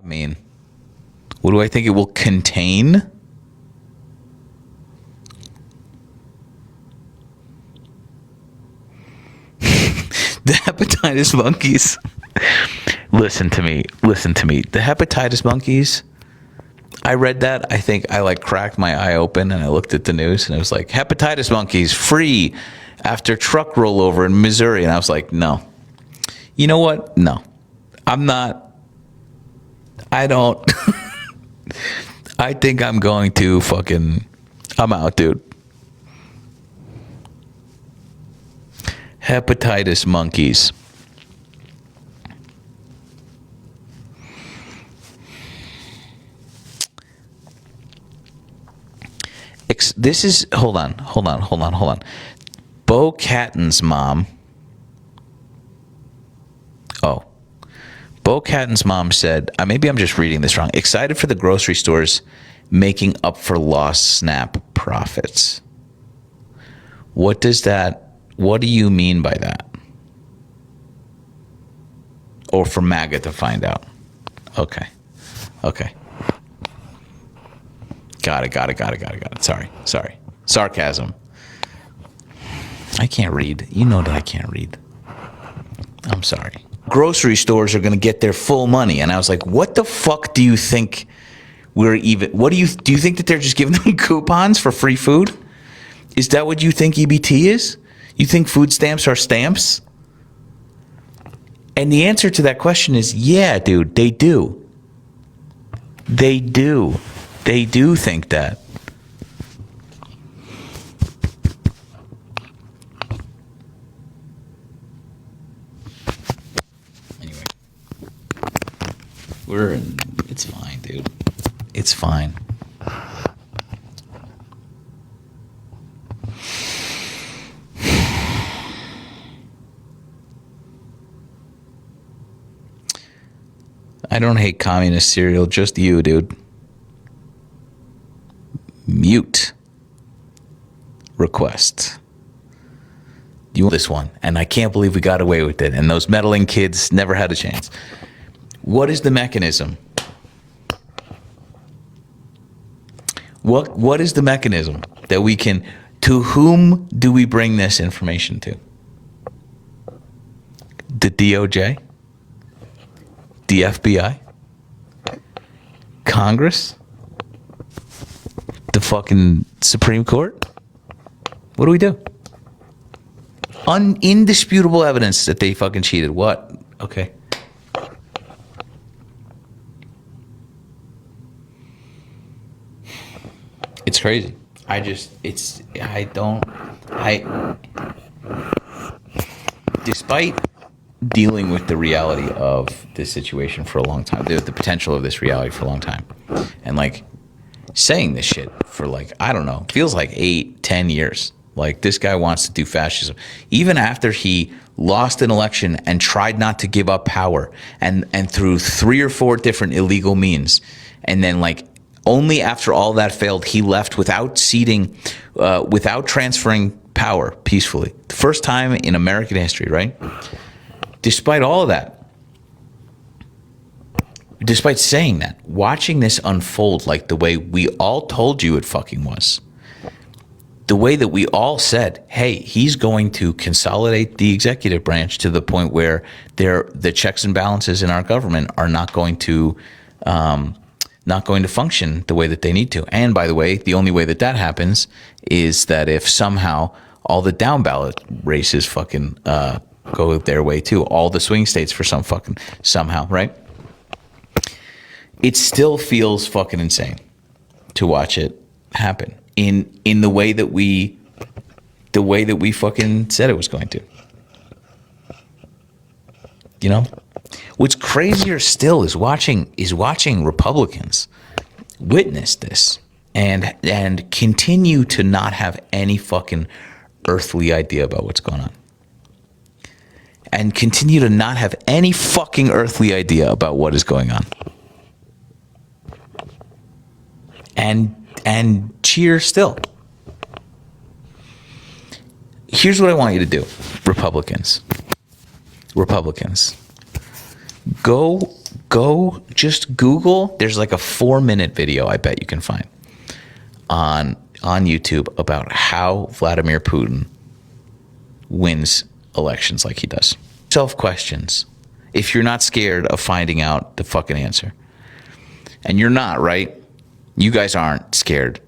I mean, what do I think it will contain? The hepatitis monkeys. Listen to me. The hepatitis monkeys. I read that. I think I like cracked my eye open and I looked at the news and it was like, hepatitis monkeys free after truck rollover in Missouri. And I was like, no. You know what? No. I'm not. I don't. I think I'm going to I'm out, dude. Hepatitis monkeys. This is, hold on. Bo Catton's mom. Oh. Bo Catton's mom said, maybe I'm just reading this wrong. Excited for the grocery stores making up for lost SNAP profits. What do you mean by that? Or for MAGA to find out. Okay. Got it. Sorry. Sarcasm. I can't read. You know that I can't read. I'm sorry. Grocery stores are going to get their full money. And I was like, what the fuck do you think do you think that they're just giving them coupons for free food? Is that what you think EBT is? You think food stamps are stamps? And the answer to that question is, yeah, dude, they do. They do think that. Anyway. It's fine, dude. It's fine. I don't hate communist cereal, just you, dude. Mute request. You want this one, and I can't believe we got away with it, and those meddling kids never had a chance. What is the mechanism? What is the mechanism that we can, to whom do we bring this information to? The DOJ? The FBI? Congress? The fucking Supreme Court? What do we do? Indisputable evidence that they fucking cheated. What? Okay. It's crazy. Despite dealing with the reality of this situation for a long time, the potential of this reality for a long time, and like saying this shit for like, I don't know, feels like 8-10 years. Like, this guy wants to do fascism. Even after he lost an election and tried not to give up power and through 3 or 4 different illegal means. And then, like, only after all that failed, he left without ceding, without transferring power peacefully. The first time in American history, right? Despite all of that, despite saying that, watching this unfold like the way we all told you it fucking was, the way that we all said, hey, he's going to consolidate the executive branch to the point where the checks and balances in our government are not going to function the way that they need to. And by the way, the only way that happens is that if somehow all the down ballot races fucking go their way too, all the swing states for somehow, right? It still feels fucking insane to watch it happen in the way that we fucking said it was going to. You know? What's crazier still is watching Republicans witness this and continue to not have any fucking earthly idea about what's going on. And continue to not have any fucking earthly idea about what is going on. And cheer still. Here's what I want you to do, Republicans. Go just Google. There's like a 4-minute video I bet you can find on YouTube about how Vladimir Putin wins elections like he does. Self-questions. If you're not scared of finding out the fucking answer. And you're not, right? You guys aren't scared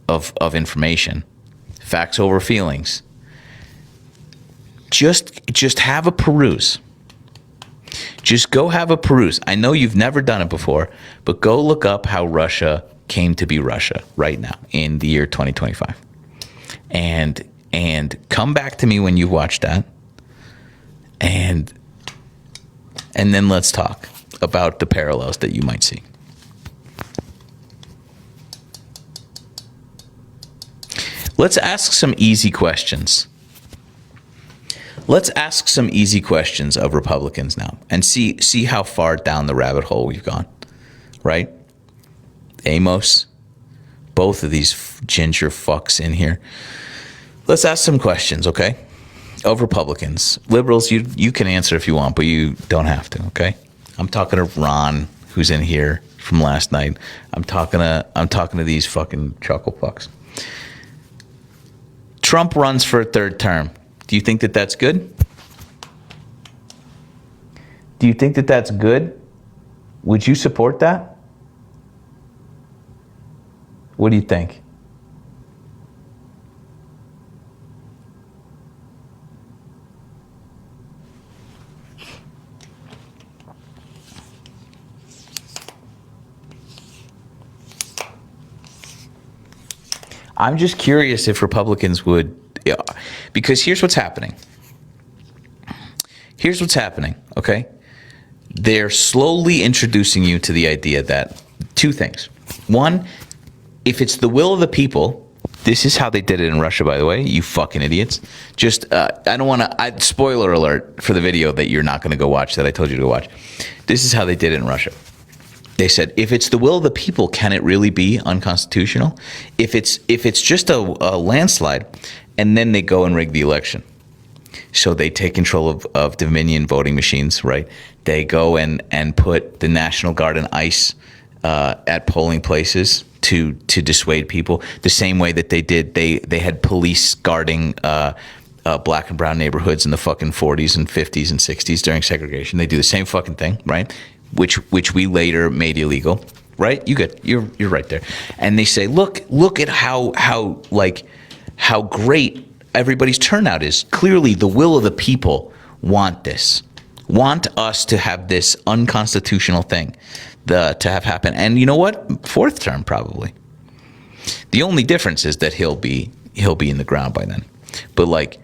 of information. Facts over feelings. Just have a peruse. Just go have a peruse. I know you've never done it before, but go look up how Russia came to be Russia right now in the year 2025. And come back to me when you've watched that. And then let's talk about the parallels that you might see. Let's ask some easy questions. Let's ask some easy questions of Republicans now and see how far down the rabbit hole we've gone, right? Amos, both of these ginger fucks in here. Let's ask some questions, okay? Of Republicans. Liberals, you can answer if you want, but you don't have to, okay? I'm talking to Ron, who's in here from last night. I'm talking to these fucking chuckle fucks. Trump runs for a third term. Do you think that that's good? Do you think that that's good? Would you support that? What do you think? I'm just curious if Republicans would, because here's what's happening. Here's what's happening, okay? They're slowly introducing you to the idea that two things. One, if it's the will of the people, this is how they did it in Russia, by the way, you fucking idiots. Just, I don't want to, spoiler alert for the video that you're not going to go watch that I told you to go watch. This is how they did it in Russia. They said, if it's the will of the people, can it really be unconstitutional? If it's just a landslide, and then they go and rig the election. So they take control of Dominion voting machines, right? They go and put the National Guard and ICE at polling places to dissuade people. The same way that they did, they had police guarding black and brown neighborhoods in the fucking 40s and 50s and 60s during segregation. They do the same fucking thing, right? Which we later made illegal, right? You're right there. And they say, look at how great everybody's turnout is. Clearly, the will of the people want us to have this unconstitutional thing to have happen. And you know what? Fourth term probably. The only difference is that he'll be in the ground by then. But like,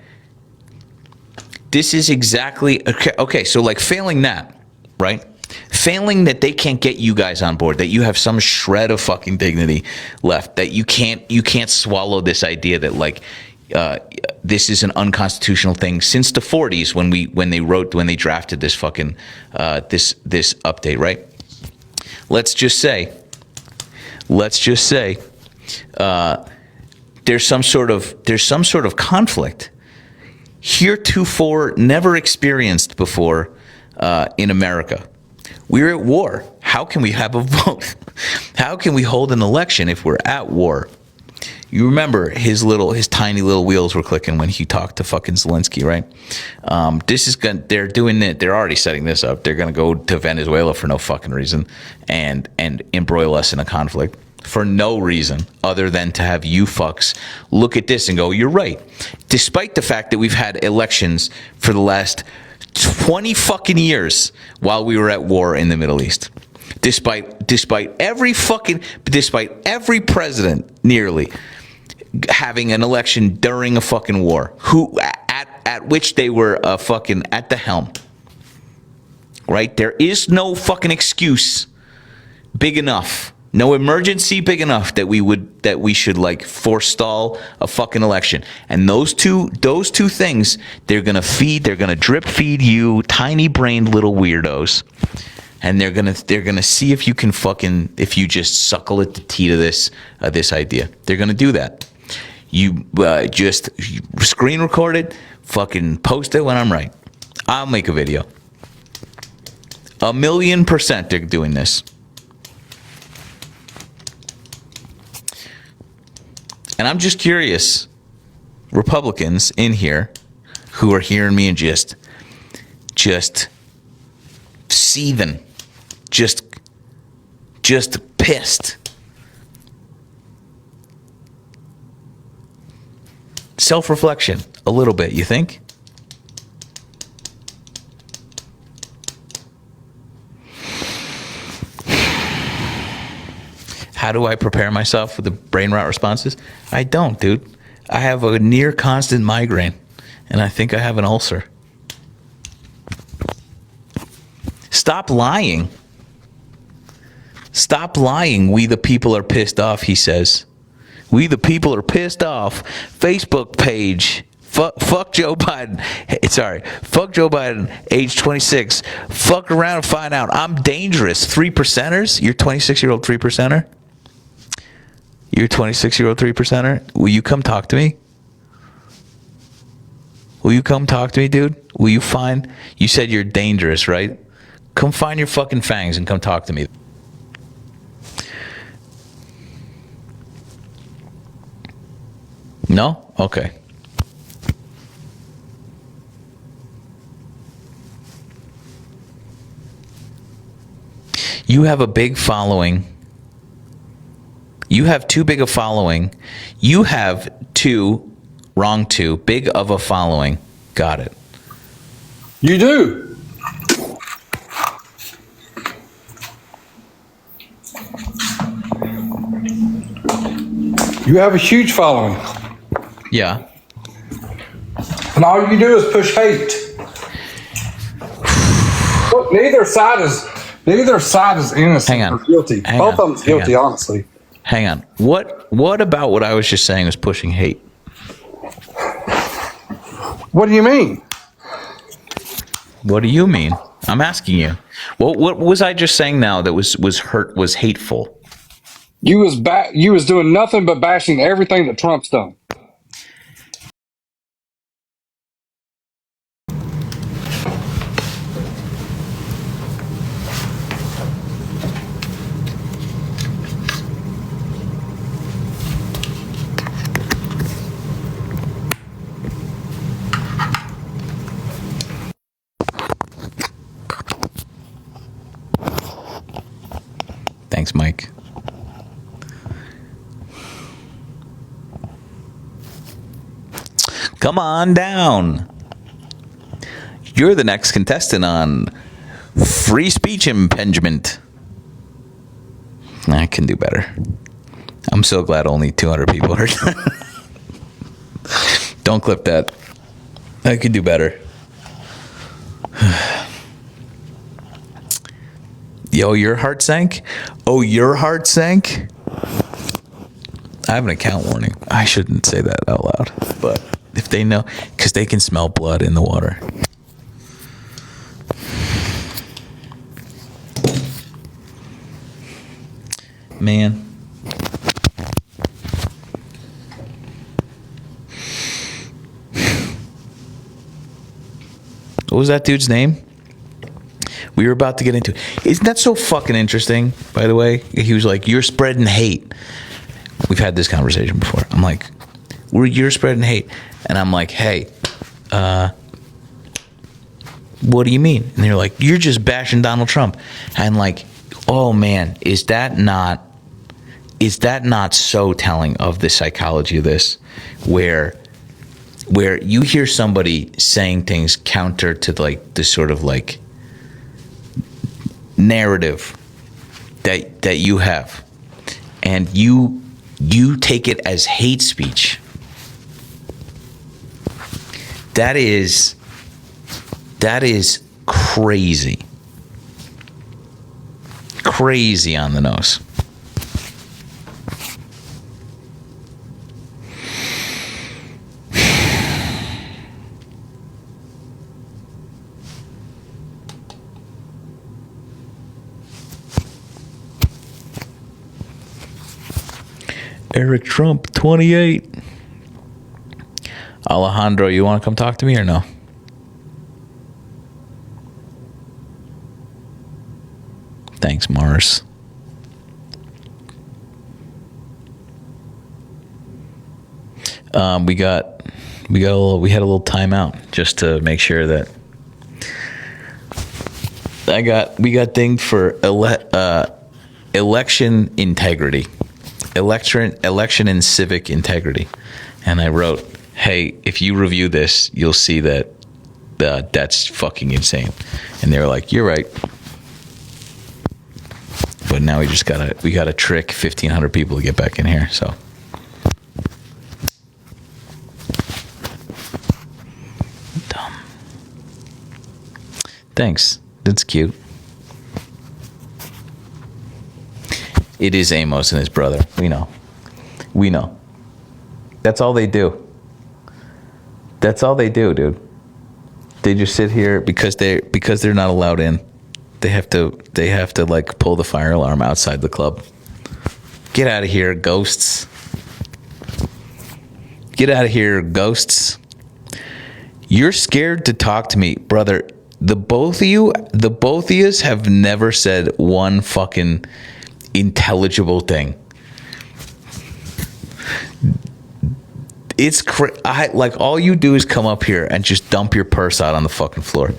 this is exactly okay. So like, failing that, right? Failing that they can't get you guys on board, that you have some shred of fucking dignity left, that you can't swallow this idea that like this is an unconstitutional thing since the 40s when they drafted this fucking this update, right? Let's just say there's some sort of conflict heretofore never experienced before in America. We're at war. How can we have a vote? How can we hold an election if we're at war? You remember his tiny little wheels were clicking when he talked to fucking Zelensky, right? They're doing it. They're already setting this up. They're going to go to Venezuela for no fucking reason and embroil us in a conflict for no reason other than to have you fucks look at this and go, you're right. Despite the fact that we've had elections for the last 20 fucking years while we were at war in the Middle East. Despite every president nearly having an election during a fucking war, who at which they were fucking at the helm. Right? There is no fucking excuse big enough. No emergency big enough that we should like forestall a fucking election. And those two things, they're gonna drip feed you tiny brained little weirdos. And they're gonna see if you just suckle at the teat of this idea. They're gonna do that. You just screen record it, fucking post it when I'm right. I'll make a video. 1,000,000% they're doing this. And I'm just curious, Republicans in here who are hearing me and just seething, just pissed. Self-reflection, a little bit, you think? How do I prepare myself for the brain rot responses? I don't, dude. I have a near constant migraine, and I think I have an ulcer. Stop lying. Stop lying. We the people are pissed off, he says. We the people are pissed off. Facebook page. Fuck Joe Biden. Sorry. Fuck Joe Biden, age 26. Fuck around and find out. I'm dangerous. 3%ers? You're 26-year-old 3%er? You're a 26-year-old 3%er? Will you come talk to me? Will you come talk to me, dude? Will you find... You said you're dangerous, right? Come find your fucking fangs and come talk to me. No? Okay. You have a big following. You have too big a following. You have big of a following. Got it. You do. You have a huge following. Yeah. And all you do is push hate. Look, neither side is innocent or guilty. Both of them's guilty, honestly. Hang on. What about what I was just saying is pushing hate? What do you mean? What do you mean? I'm asking you. What was I just saying now that was hateful? You was doing nothing but bashing everything that Trump's done. Thanks, Mike. Come on down. You're the next contestant on free speech impingement. I can do better. I'm so glad only 200 people heard. Don't clip that. I could do better. Yo, your heart sank? Oh, your heart sank? I have an account warning. I shouldn't say that out loud. But if they know, because they can smell blood in the water. Man. What was that dude's name? We were about to get into. Isn't that so fucking interesting, by the way? He was like, you're spreading hate. We've had this conversation before. I'm like, you're spreading hate. And I'm like, hey, what do you mean? And they're like, you're just bashing Donald Trump. And like, oh man, is that not so telling of the psychology of this, where you hear somebody saying things counter to like the sort of like narrative that you have, and you take it as hate speech. That is crazy on the nose. Eric Trump, 28. Alejandro, you want to come talk to me or no? Mars. We had a little timeout just to make sure that we got dinged for election integrity, election and civic integrity, and I wrote, "Hey, if you review this, you'll see that that's fucking insane," and they were like, "You're right." But now we gotta trick 1,500 people to get back in here, so. Dumb. Thanks. That's cute. It is Amos and his brother. We know. That's all they do. Dude. They just sit here because they're not allowed in. They have to like pull the fire alarm outside the club. Get out of here, ghosts. Get out of here, ghosts. You're scared to talk to me, brother. The both of you have never said one fucking intelligible thing. It's like all you do is come up here and just dump your purse out on the fucking floor.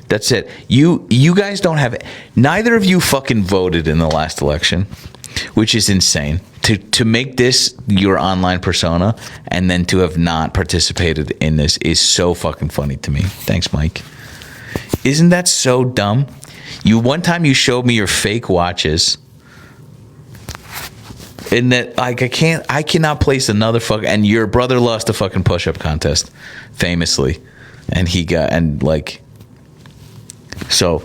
That's it. You guys don't have it. Neither of you fucking voted in the last election, which is insane. To make this your online persona and then to have not participated in this is so fucking funny to me. Thanks, Mike. Isn't that so dumb? One time you showed me your fake watches. And that like I cannot place another fuck. And your brother lost a fucking push-up contest, famously, and so.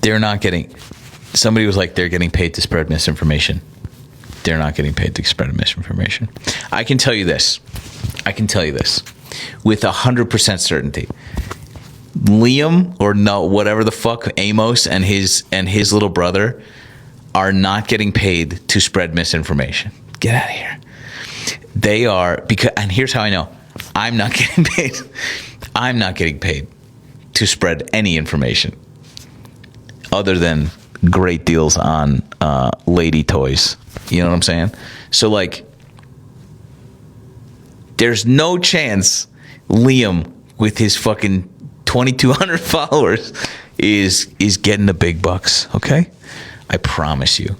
They're not getting. Somebody was like, they're getting paid to spread misinformation. They're not getting paid to spread misinformation. I can tell you this with 100% certainty. Liam or no, whatever the fuck, Amos and his little brother are not getting paid to spread misinformation. Get out of here. They are and here's how I know. I'm not getting paid. I'm not getting paid to spread any information other than great deals on lady toys. You know what I'm saying? So like, there's no chance Liam with his fucking 2,200 followers is getting the big bucks. Okay, I promise you.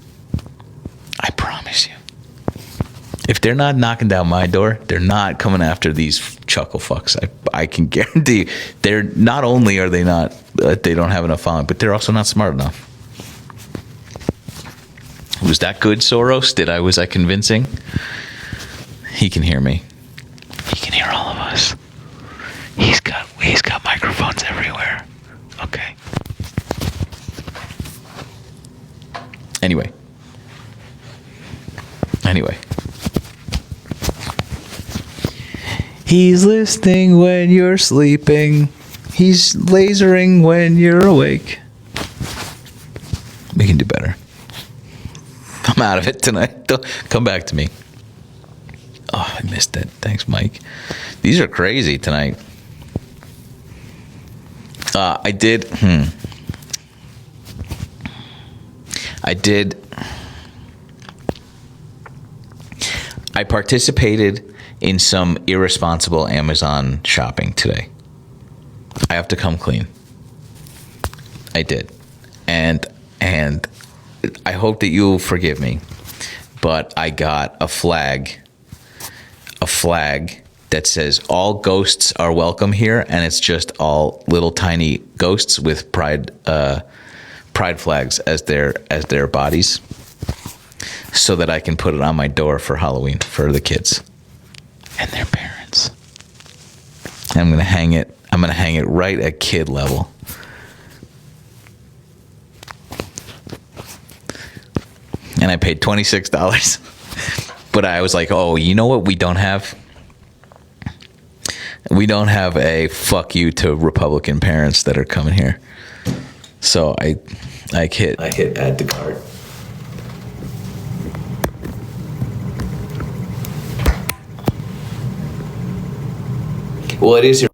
If they're not knocking down my door, they're not coming after these chuckle fucks. I can guarantee they're not only are they not they don't have enough following, but they're also not smart enough. Was that good, Soros? Was I convincing? He can hear me. He can hear all of us. He's got microphones everywhere. Okay. Anyway. He's listening when you're sleeping. He's lasering when you're awake. We can do better. I'm out of it tonight. Don't come back to me. Oh, I missed it. Thanks, Mike. These are crazy tonight. I participated in some irresponsible Amazon shopping today. I have to come clean. I did. And I hope that you'll forgive me. But I got a flag that says all ghosts are welcome here, and it's just all little tiny ghosts with pride flags as their bodies, so that I can put it on my door for Halloween for the kids and their parents. And I'm gonna hang it right at kid level. And I paid $26. But I was like, oh, you know what we don't have? We don't have a fuck you to Republican parents that are coming here. So I hit add to cart. Well, it is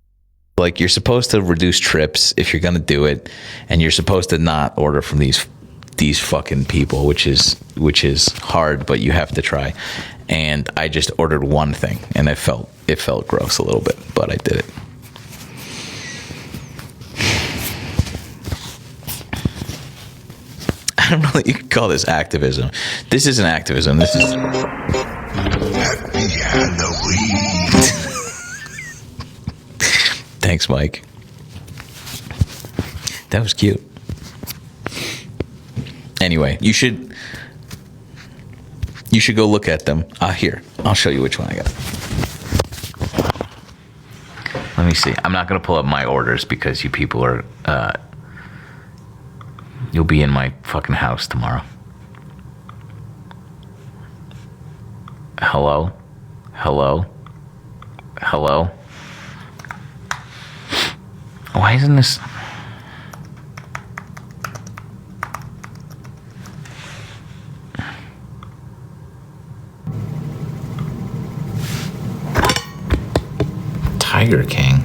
like you're supposed to reduce trips if you're gonna do it, and you're supposed to not order from these fucking people, which is hard, but you have to try. And I just ordered one thing, and it felt gross a little bit, but I did it. I don't know that you could call this activism. This isn't activism. This is Happy Halloween. Thanks, Mike. That was cute. Anyway, you should go look at them. Here, I'll show you which one I got. Let me see. I'm not going to pull up my orders because you people are... you'll be in my fucking house tomorrow. Hello? Hello? Hello? Why isn't this... Tiger King.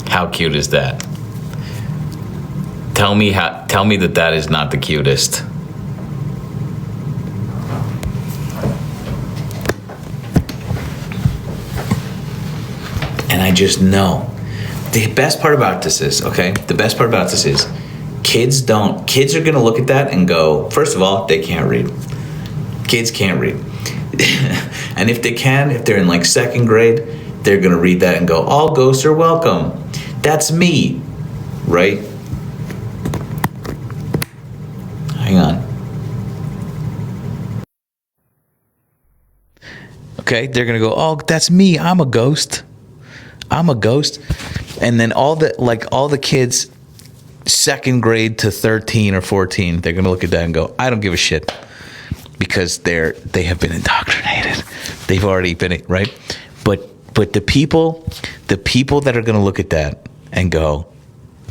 How cute is that? Tell me that is not the cutest. And I just know. The best part about this is, kids are gonna look at that and go, first of all, they can't read. Kids can't read. And if they're in like second grade, they're gonna read that and go, all ghosts are welcome. That's me, right? Hang on. Okay, they're gonna go, oh, that's me, I'm a ghost. And then all the kids second grade to 13 or 14, they're gonna look at that and go, I don't give a shit, because they have been indoctrinated. They've already been, right? But the people that are gonna look at that and go,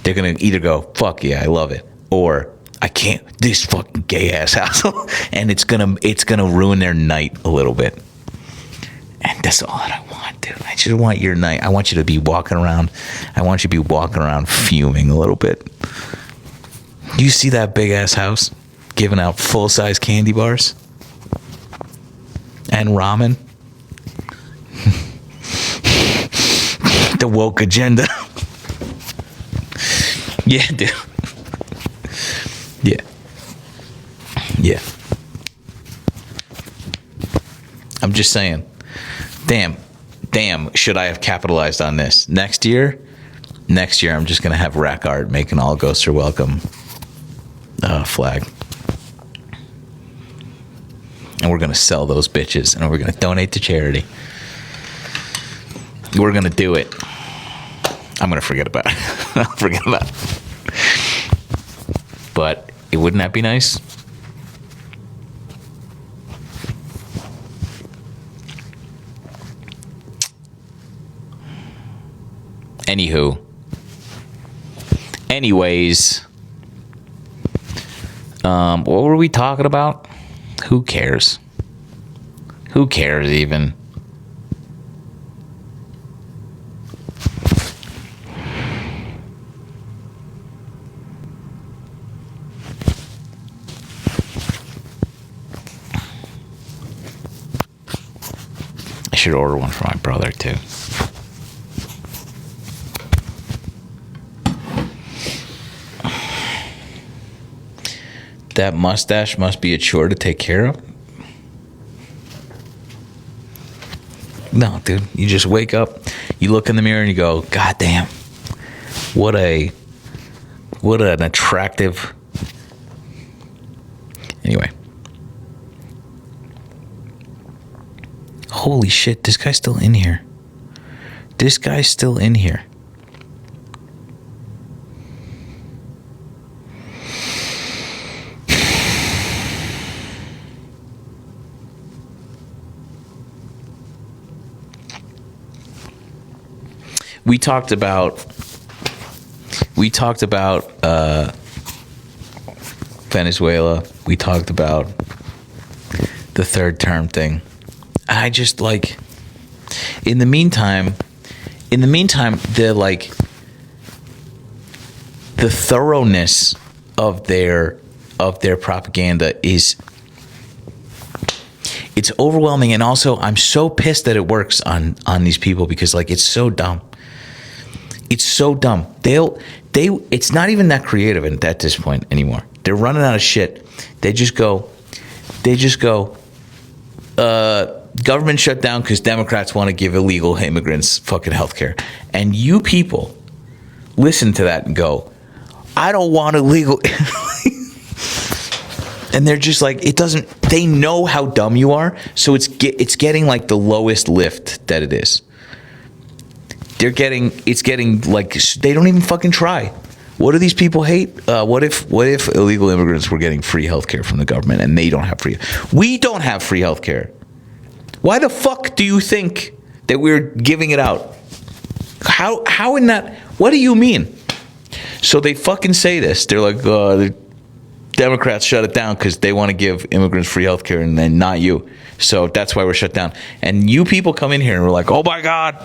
they're gonna either go, fuck yeah, I love it, or I can't, this fucking gay ass house. And it's gonna ruin their night a little bit. And that's all that I want, dude. I just want your night. I want you to be walking around. I want you to be walking around fuming a little bit. You see that big ass house giving out full size candy bars and ramen? The woke agenda. Yeah, dude. Yeah. I'm just saying. Damn, should I have capitalized on this? Next year, I'm just going to have rack art making all ghosts are welcome flag. And we're going to sell those bitches, and we're going to donate to charity. We're going to do it. I'm going to forget about it. I'll forget about it. But wouldn't that be nice? Anyways, what were we talking about? Who cares even? I should order one for my brother too. That mustache must be a chore to take care of. No, dude. You just wake up, you look in the mirror, and you go, God damn, what an attractive. Anyway. Holy shit, this guy's still in here. We talked about Venezuela. We talked about the third term thing. I just like, in the meantime, the thoroughness of their propaganda it's overwhelming. And also I'm so pissed that it works on these people, because like, it's so dumb. It's so dumb. It's not even that creative at this point anymore. They're running out of shit. They just go, government shut down because Democrats want to give illegal immigrants fucking healthcare. And you people listen to that and go, I don't want illegal. And they're just like, they know how dumb you are. So it's getting like the lowest lift that it is. It's getting like, they don't even fucking try. What do these people hate? What if illegal immigrants were getting free healthcare from the government and they don't have free? We don't have free healthcare. Why the fuck do you think that we're giving it out? How in that? What do you mean? So they fucking say this. They're like, the Democrats shut it down because they want to give immigrants free healthcare, and then not you. So that's why we're shut down. And you people come in here and we're like, oh my God,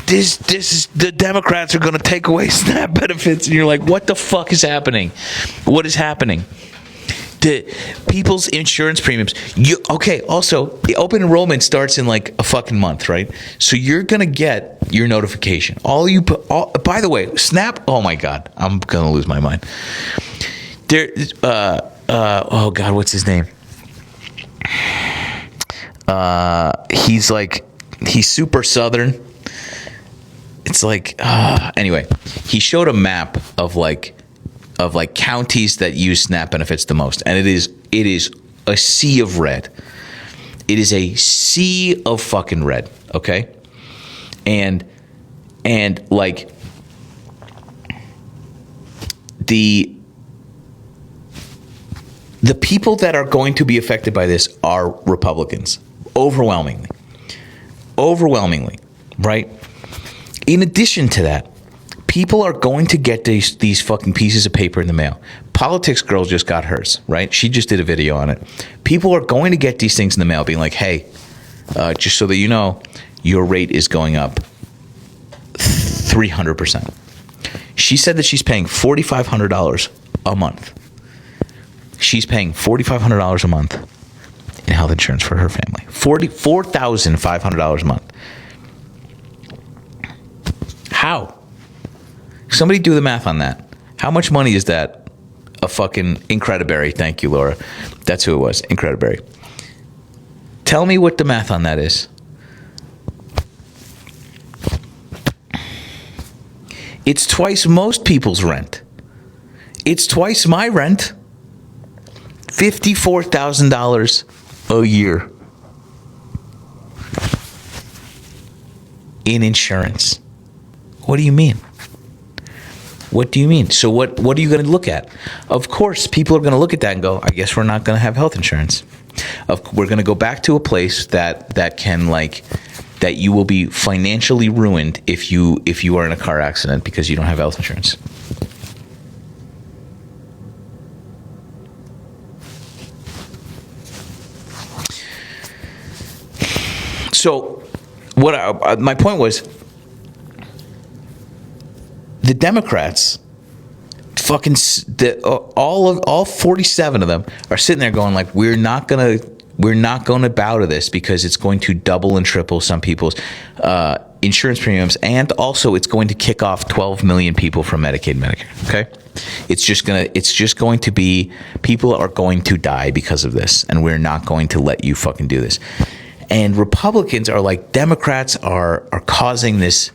this is, the Democrats are going to take away SNAP benefits. And you're like, what the fuck is happening? What is happening? The people's insurance premiums. Also, the open enrollment starts in like a fucking month, right? So you're going to get your notification. By the way, SNAP, oh my God, I'm going to lose my mind. Oh God, what's his name? He's super Southern. It's like, anyway, he showed a map of counties that use SNAP benefits the most, and it is a sea of red. It is a sea of fucking red. Okay, and like the people that are going to be affected by this are Republicans, overwhelmingly, right? In addition to that, people are going to get these fucking pieces of paper in the mail. Politics Girl just got hers, right? She just did a video on it. People are going to get these things in the mail being like, hey, just so that you know, your rate is going up 300%. She said that she's paying $4,500 a month. She's paying $4,500 a month in health insurance for her family. $4,500 a month. How? Somebody do the math on that. How much money is that? A fucking Incrediberry. Thank you, Laura. That's who it was. Incrediberry. Tell me what the math on that is. It's twice most people's rent. It's twice my rent. $54,000 a year in insurance. What do you mean? What do you mean? So what are you going to look at? Of course, people are going to look at that and go, I guess we're not going to have health insurance. We're going to go back to a place that can that you will be financially ruined if you are in a car accident because you don't have health insurance. So my point was, the Democrats, fucking all 47 of them are sitting there going like, we're not gonna bow to this because it's going to double and triple some people's insurance premiums, and also it's going to kick off 12 million people from Medicaid and Medicare. Okay, it's just going to be, people are going to die because of this, and we're not going to let you fucking do this. And Republicans are like, Democrats are causing this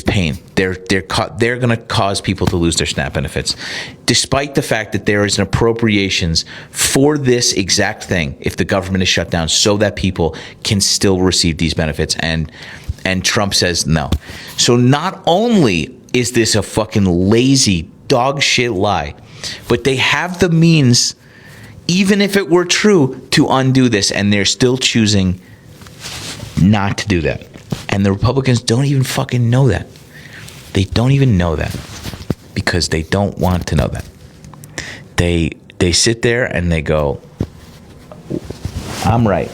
pain. They're going to cause people to lose their SNAP benefits, despite the fact that there is an appropriations for this exact thing if the government is shut down, so that people can still receive these benefits. And Trump says no. So not only is this a fucking lazy dog shit lie, but they have the means, even if it were true, to undo this, and they're still choosing not to do that. And the Republicans don't even fucking know that. They don't even know that because they don't want to know that. they sit there and they go, I'm right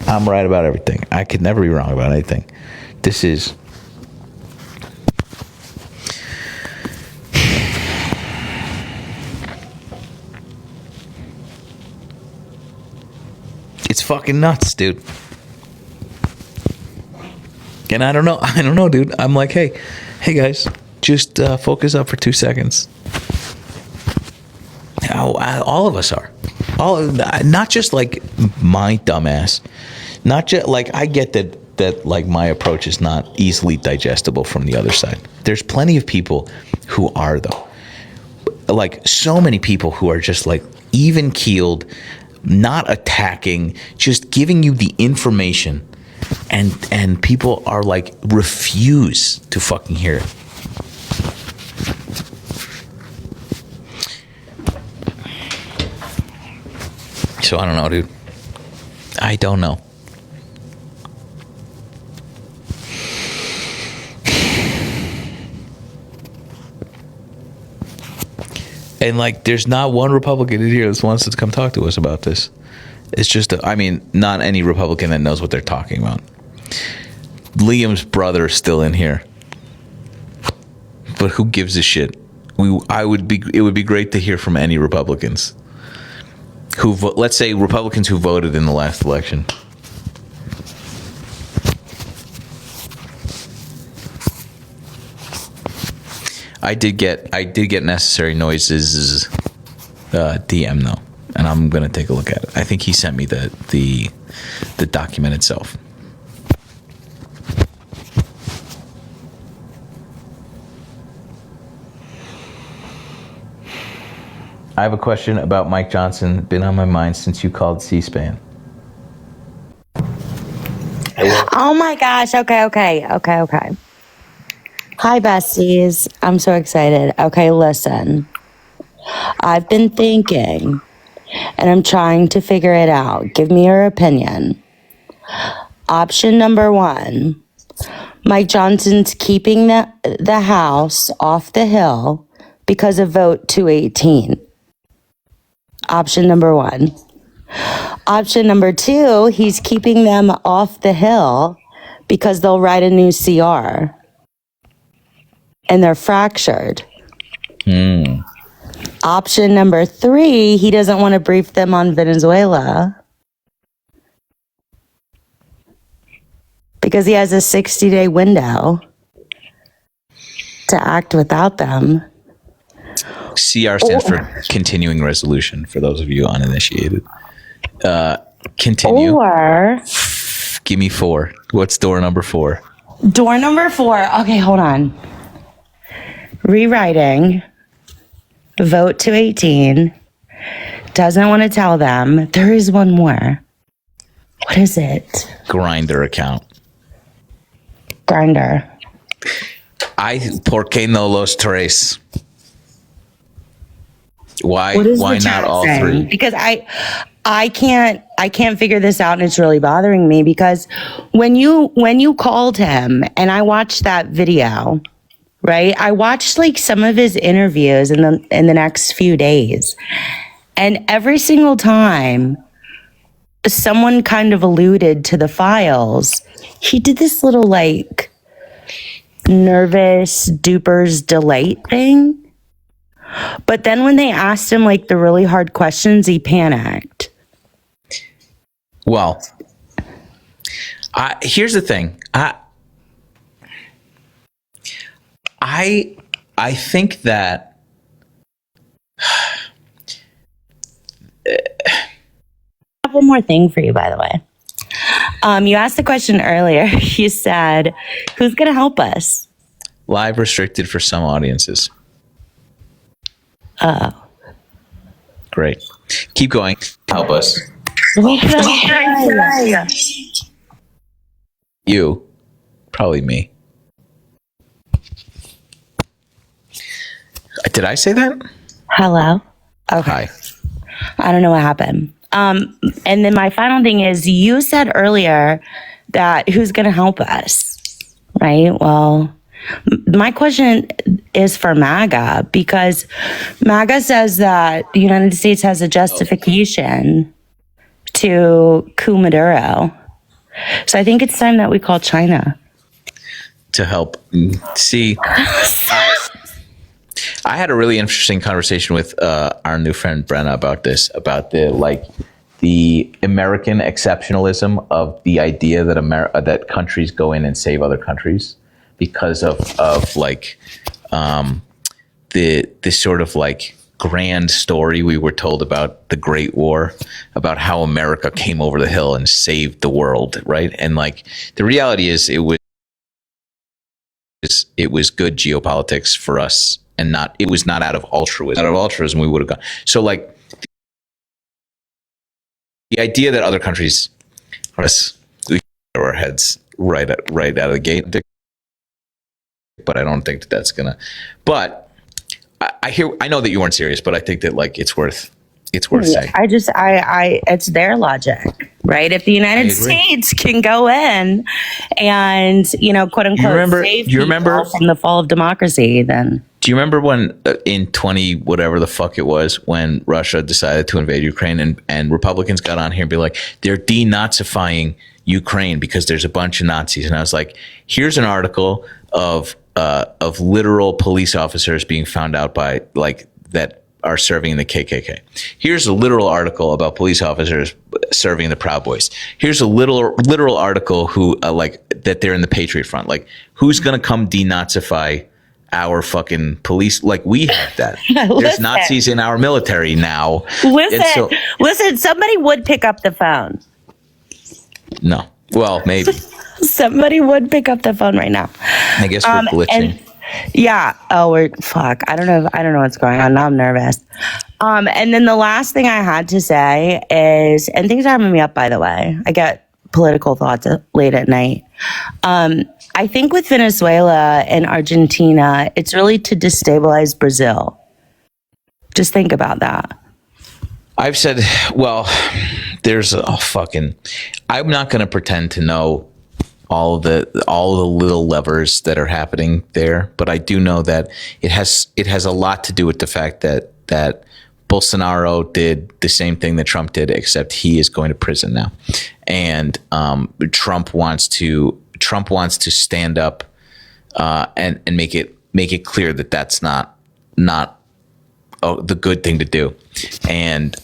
about everything. I could never be wrong about anything. This is it's fucking nuts, dude. And I don't know, dude. I'm like, hey guys, just focus up for 2 seconds. All of us are. Not just like my dumbass. Not just like, I get that like my approach is not easily digestible from the other side. There's plenty of people who are, though. Like so many people who are just like even keeled, not attacking, just giving you the information, and people are like refuse to fucking hear it. So I don't know, dude. I don't know. And like, there's not one Republican in here that wants to come talk to us about this. It's just, not any Republican that knows what they're talking about. Liam's brother is still in here, but who gives a shit? It would be great to hear from any Republicans let's say Republicans who voted in the last election. I did get Necessary Noises DM though, and I'm gonna take a look at it. I think he sent me the document itself. I have a question about Mike Johnson. Been on my mind since you called C-SPAN. Oh my gosh. Okay. Hi, besties. I'm so excited. Okay, listen. I've been thinking, and I'm trying to figure it out. Give me your opinion. Option number 1, Mike Johnson's keeping the House off the Hill because of vote 218. Option number 1. Option number 2, he's keeping them off the Hill because they'll write a new CR. And they're fractured. Option number 3, he doesn't want to brief them on Venezuela because he has a 60-day window to act without them. CR stands for continuing resolution, for those of you uninitiated. Continue. Or give me 4. What's door number 4? Door number 4. Okay, hold on. Rewriting. Vote to 18. Doesn't want to tell them. There is one more. What is it? Grinder account. Grinder. ¿Por qué no los tres? Why not all saying? 3? Because I can't figure this out, and it's really bothering me because when you called him and I watched that video, right? I watched like some of his interviews in the next few days, and every single time someone kind of alluded to the files, he did this little like nervous duper's delight thing. But then when they asked him like the really hard questions, he panicked. Well, here's the thing. I think that I have one more thing for you, by the way. You asked the question earlier. You said, who's going to help us? Live restricted for some audiences. Oh. Great. Keep going. Help us. What should I say? You. Probably me. Did I say that? Hello? Okay. Hi. I don't know what happened. And then my final thing is, you said earlier that who's going to help us, right? Well, My question is for MAGA, because MAGA says that the United States has a justification to coup Maduro. So I think it's time that we call China to help. See, I had a really interesting conversation with our new friend Brenna about this, about the American exceptionalism of the idea that that countries go in and save other countries because of the sort of like grand story we were told about the Great War, about how America came over the hill and saved the world, right? And like the reality is, it was good geopolitics for us, and it was not out of altruism. Out of altruism, we would have gone. So like the idea that other countries, we our heads right out of the gate, but I don't think that's gonna. But I know that you weren't serious, but I think that like it's worth saying. It's their logic, right? If the United States can go in and, quote unquote, save people from the fall of democracy, then. Do you remember when in 20, whatever the fuck it was, when Russia decided to invade Ukraine and Republicans got on here and be like, they're denazifying Ukraine because there's a bunch of Nazis. And I was like, here's an article of literal police officers being found out by like that are serving in the KKK. Here's a literal article about police officers serving in the Proud Boys. Here's a literal article who like that they're in the Patriot Front. Like, who's gonna come denazify our fucking police? Like, we have that. There's Nazis in our military now. Listen, somebody would pick up the phone. No. Well, maybe. Somebody would pick up the phone right now. I guess we're glitching. Yeah. Oh, I don't know what's going on. Now I'm nervous. And then the last thing I had to say is, and things are having me up, by the way. I get political thoughts late at night. I think with Venezuela and Argentina, it's really to destabilize Brazil. Just think about that. I've said, well, I'm not going to pretend to know all the little levers that are happening there, but I do know that it has a lot to do with the fact that Bolsonaro did the same thing that Trump did, except he is going to prison now, and Trump wants to stand up and make it clear that that's not the good thing to do, and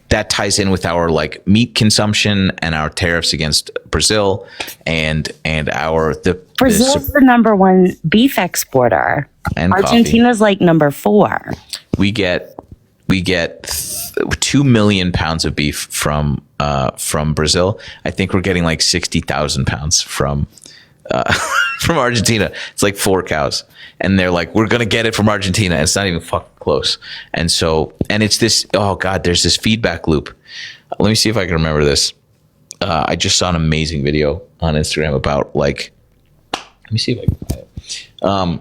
that ties in with our like meat consumption and our tariffs against Brazil and Brazil's the number one beef exporter, and Argentina's coffee. Like number 4. We get 2 million pounds of beef from Brazil. I think we're getting like 60,000 pounds from Argentina. It's like 4 cows, and they're like, we're gonna get it from Argentina. It's not even fucking close. And it's this, oh god, there's this feedback loop. Let me see if I can remember this. I just saw an amazing video on Instagram about like, let me see if I can find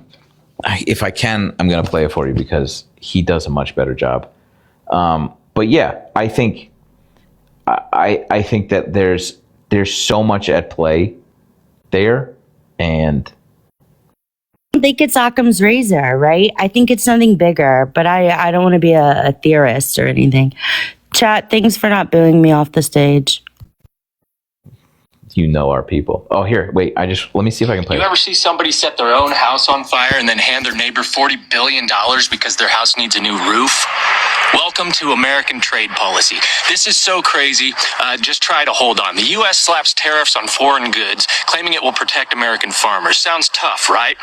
it. If I can, I'm gonna play it for you because he does a much better job. But yeah, I think that there's so much at play there, and I think it's Occam's razor, right? I think it's something bigger, but I don't want to be a theorist or anything. Chat, thanks for not booing me off the stage. You know our people. Oh, here, wait, let me see if I can play. You ever see somebody set their own house on fire and then hand their neighbor $40 billion because their house needs a new roof? Welcome to American trade policy. This is so crazy. Just try to hold on. The U.S. slaps tariffs on foreign goods, claiming it will protect American farmers. Sounds tough, right?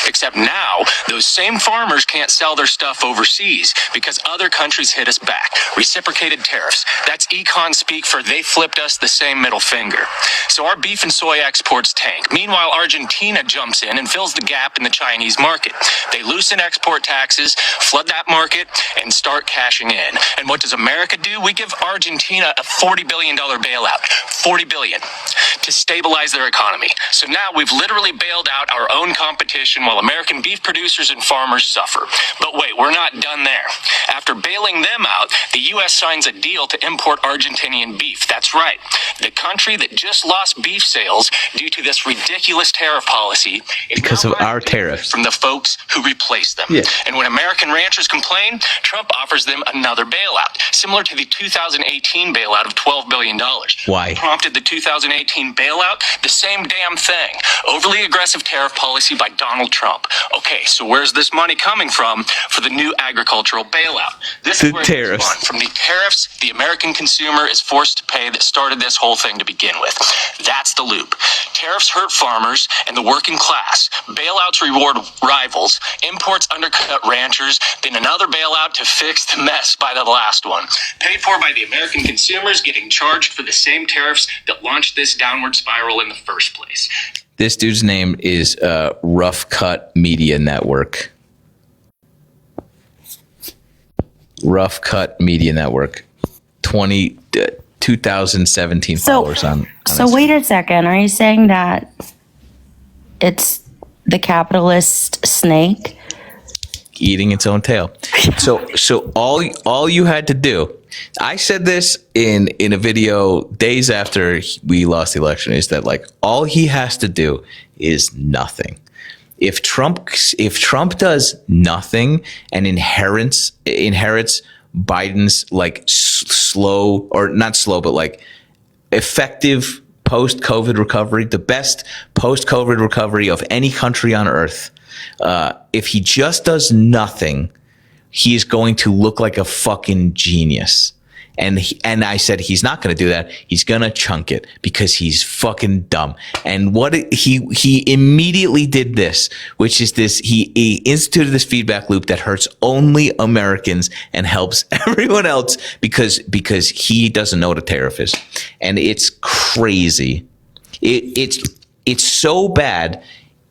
Except now, those same farmers can't sell their stuff overseas because other countries hit us back. Reciprocated tariffs. That's econ speak for they flipped us the same middle finger. So our beef and soy exports tank. Meanwhile, Argentina jumps in and fills the gap in the Chinese market. They loosen export taxes, flood that market, and start cashing crashing in. And what does America do? We give Argentina a $40 billion bailout. $40 billion to stabilize their economy. So now we've literally bailed out our own competition while American beef producers and farmers suffer. But wait, we're not done there. After bailing them out, the U.S. signs a deal to import Argentinian beef. That's right. The country that just lost beef sales due to this ridiculous tariff policy is because now of our buying beef tariffs from the folks who replaced them. Yeah. And when American ranchers complain, Trump offers them another bailout, similar to the 2018 bailout of $12 billion. Why? Prompted the 2018 bailout? The same damn thing. Overly aggressive tariff policy by Donald Trump. Okay, so where's this money coming from for the new agricultural bailout? This is where tariffs. it's fun. From the tariffs the American consumer is forced to pay that started this whole thing to begin with. That's the loop. Tariffs hurt farmers and the working class. Bailouts reward rivals. Imports undercut ranchers. Then another bailout to fix the mess by the last one. Paid for by the American consumers getting charged for the same tariffs that launched this downward spiral in the first place. This dude's name is Rough Cut Media Network. Rough Cut Media Network. 2017 followers on So wait a second. Are you saying that it's the capitalist snake eating its own tail? So all you had to do, I said this in a video days after we lost the election, is that like all he has to do is nothing. If Trump does nothing and inherits Biden's like slow, or not slow, but like effective post-COVID recovery, the best post-COVID recovery of any country on earth, if he just does nothing, he is going to look like a fucking genius. And I said he's not going to do that. He's going to chunk it because he's fucking dumb. And he immediately did this, which is this. He instituted this feedback loop that hurts only Americans and helps everyone else because he doesn't know what a tariff is. And it's crazy. It's so bad.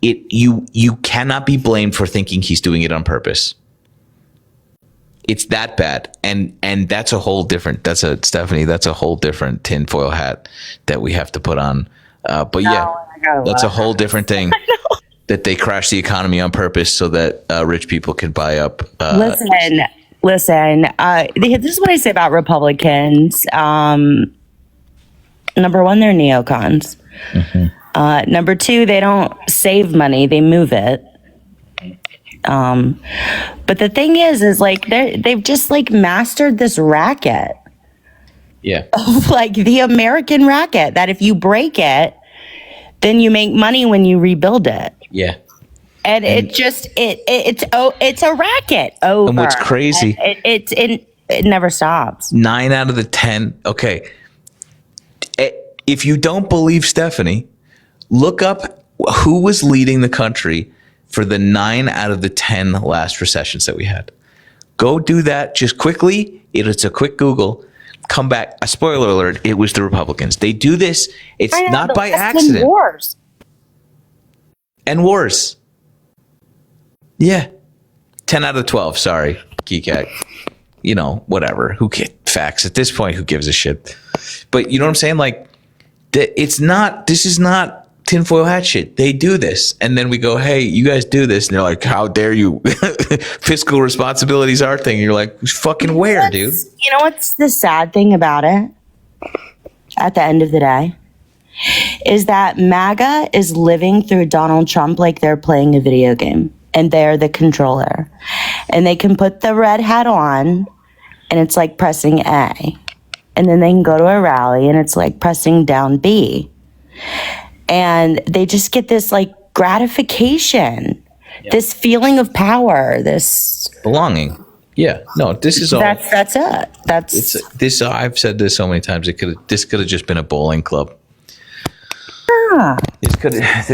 You cannot be blamed for thinking he's doing it on purpose. It's that bad, and that's a whole different. That's a whole different tinfoil hat that we have to put on. But yeah, that's a whole different thing. That they crash the economy on purpose so that rich people can buy up. Listen. This is what I say about Republicans. Number one, they're neocons. Mm-hmm. Number two, they don't save money; they move it. But the thing is like they've just like mastered this racket. Yeah. Of like the American racket that if you break it, then you make money when you rebuild it. Yeah. And it's a racket over. And what's crazy? It never stops. 9 out of the 10. Okay. If you don't believe Stephanie, look up who was leading the country for the 9 out of the 10 last recessions that we had. Go do that just quickly. It's a quick Google. Come back. A spoiler alert, it was the Republicans. They do this. It's not by accident. And wars. Yeah. 10 out of 12. Sorry. Geek Act. You know, whatever. Who cares? Facts. At this point, who gives a shit? But you know what I'm saying? Like, this is not tinfoil hat shit. They do this. And then we go, hey, you guys do this. And they're like, how dare you? Fiscal responsibility is our thing. And you're like, fucking where, dude? You know what's the sad thing about it? At the end of the day, is that MAGA is living through Donald Trump like they're playing a video game. And they're the controller. And they can put the red hat on, and it's like pressing A. And then they can go to a rally, and it's like pressing down B. And they just get this like gratification, this feeling of power, this belonging. Yeah, no, this is all. That's it. This. I've said this so many times. This could have just been a bowling club. Yeah. This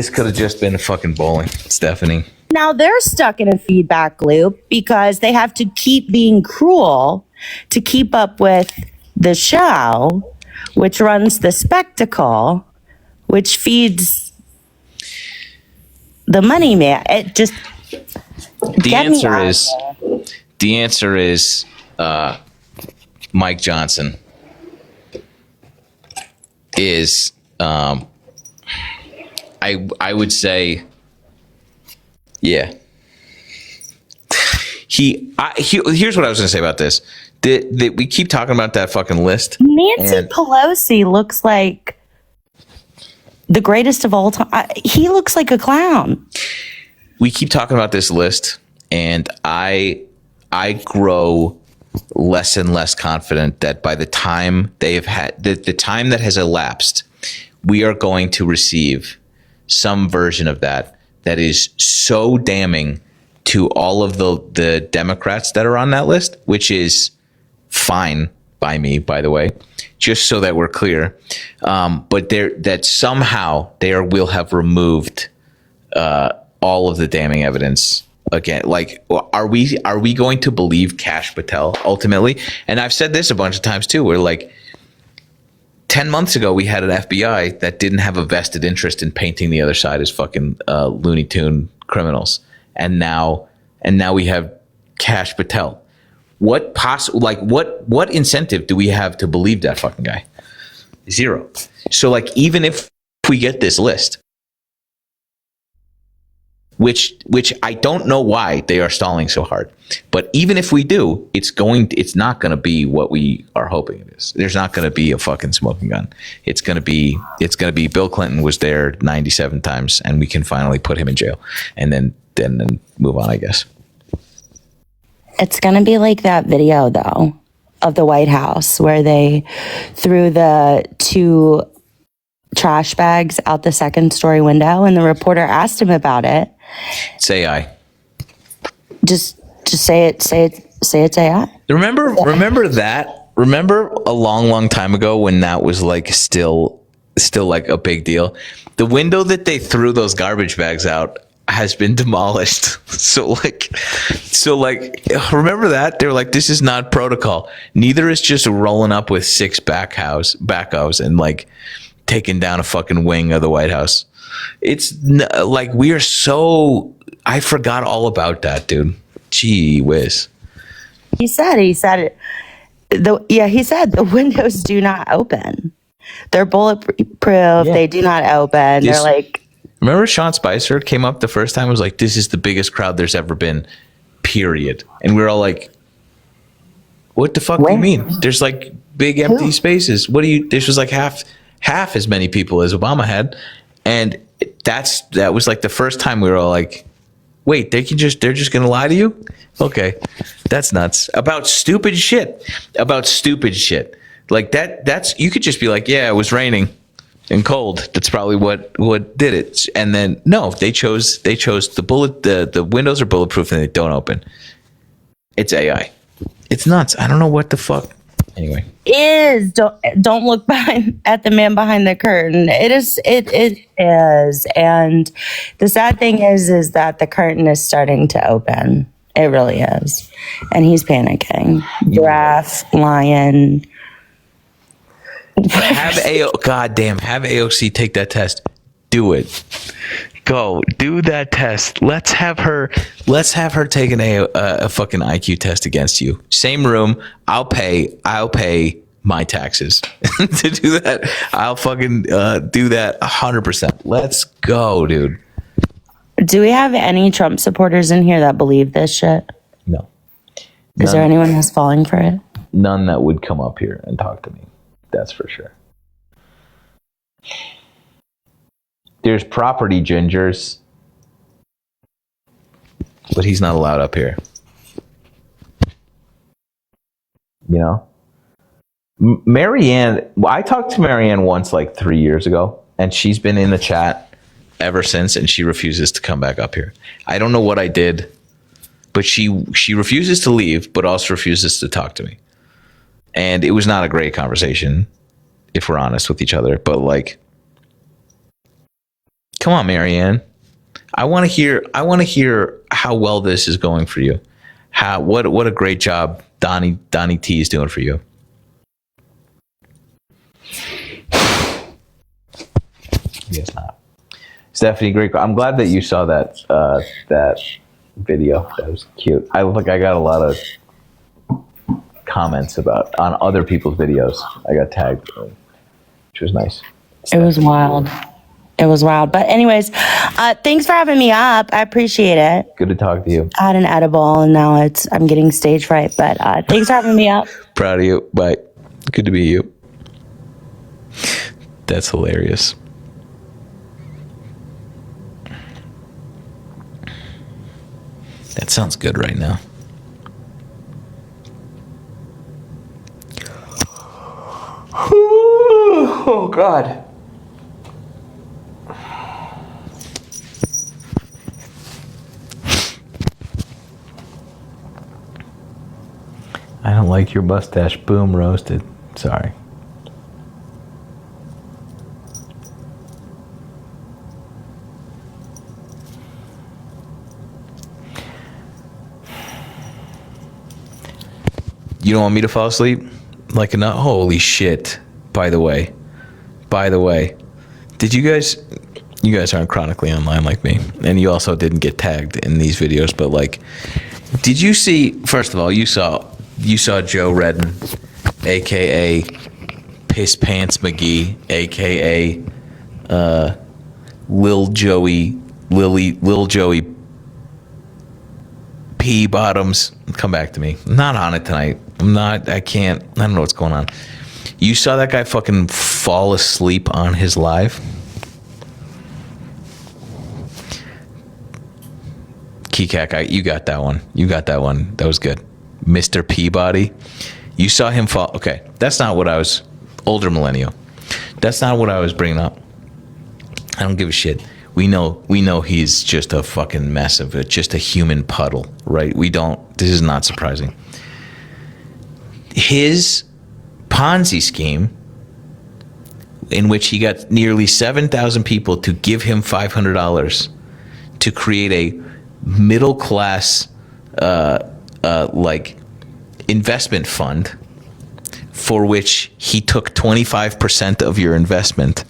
could have just been a fucking bowling, Stephanie. Now they're stuck in a feedback loop because they have to keep being cruel to keep up with the show, which runs the spectacle, which feeds the money man. It just the answer is Mike Johnson is, I would say, yeah. Here's what I was going to say about this. We keep talking about that fucking list. Nancy Pelosi looks like the greatest of all time. He looks like a clown. We keep talking about this list, and I grow less and less confident that by the time they have had the time that has elapsed, we are going to receive some version of that is so damning to all of the Democrats that are on that list, which is fine by me, by the way, just so that we're clear. But that somehow will have removed all of the damning evidence. Again, like, are we going to believe Kash Patel ultimately? And I've said this a bunch of times too, where like 10 months ago, we had an FBI that didn't have a vested interest in painting the other side as fucking Looney Tune criminals. And now we have Kash Patel. What incentive do we have to believe that fucking guy? Zero. So like, even if we get this list, which I don't know why they are stalling so hard, but even if we do, it's not going to be what we are hoping it is. There's not going to be a fucking smoking gun. It's going to be Bill Clinton was there 97 times, and we can finally put him in jail, and then move on, I guess. It's going to be like that video, though, of the White House where they threw the 2 trash bags out the second-story window, and the reporter asked him about it. It's AI. Just say it. Say it's AI. Remember that? Remember a long time ago when that was like still like a big deal? The window that they threw those garbage bags out has been demolished. So like, remember that? They were like, this is not protocol. Neither is just rolling up with 6 backhoes and like taking down a fucking wing of the White House. It's like, we are so, I forgot all about that, dude. Gee whiz. He said he said the windows do not open. They're bulletproof. Yeah. They do not open. They're like, remember Sean Spicer came up the first time and was like, this is the biggest crowd there's ever been, period. And we were all like, what the fuck do you mean? There's like big empty spaces. This was like half as many people as Obama had. And that was like the first time we were all like, wait, they're just going to lie to you? Okay. That's nuts. About stupid shit. Like that's, you could just be like, yeah, it was raining and cold. That's probably what did it. And then no, they chose the windows are bulletproof and they don't open. It's AI. It's nuts. I don't know what the fuck. Anyway, don't look at the man behind the curtain. It is, and the sad thing is that the curtain is starting to open. It really is, and he's panicking. Giraffe, lion. Have AOC take that test. Do it. Go do that test. Let's have her take a fucking IQ test against you. Same room. I'll pay my taxes to do that. I'll fucking do that 100%. Let's go, dude. Do we have any Trump supporters in here that believe this shit? No. Is there anyone who's falling for it? None that would come up here and talk to me. That's for sure. There's property gingers, but he's not allowed up here. You know? Marianne, I talked to Marianne once like 3 years ago, and she's been in the chat ever since, and she refuses to come back up here. I don't know what I did, but she refuses to leave, but also refuses to talk to me. And it was not a great conversation, if we're honest with each other, but like, come on, Marianne. I want to hear how well this is going for you. What a great job Donnie T is doing for you. Yes, not. Stephanie, great. I'm glad that you saw that video. That was cute. I got a lot of comments about on other people's videos. I got tagged, which was nice. It was wild. It was wild. But anyways, thanks for having me up. I appreciate it. Good to talk to you. I had an edible and now I'm getting stage fright. But thanks for having me up. Proud of you. Bye. Good to be you. That's hilarious. That sounds good right now. Oh, God. I don't like your mustache. Boom, roasted. Sorry. You don't want me to fall asleep? Like a nut? Holy shit. By the way, did you guys aren't chronically online like me, and you also didn't get tagged in these videos, but like, did you see, first of all, you saw Joe Redden, aka Piss Pants McGee, aka Lil Joey P Bottoms. Come back to me. I'm not on it tonight. I don't know what's going on. You saw that guy fucking fall asleep on his live? Keycack, you got that one. That was good. Mr. Peabody. You saw him fall. Okay, that's not what I was, older millennial. That's not what I was bringing up. I don't give a shit. We know he's just a fucking mess of it, just a human puddle, right? This is not surprising. His Ponzi scheme, in which he got nearly 7,000 people to give him $500 to create a middle class like investment fund, for which he took 25% of your investment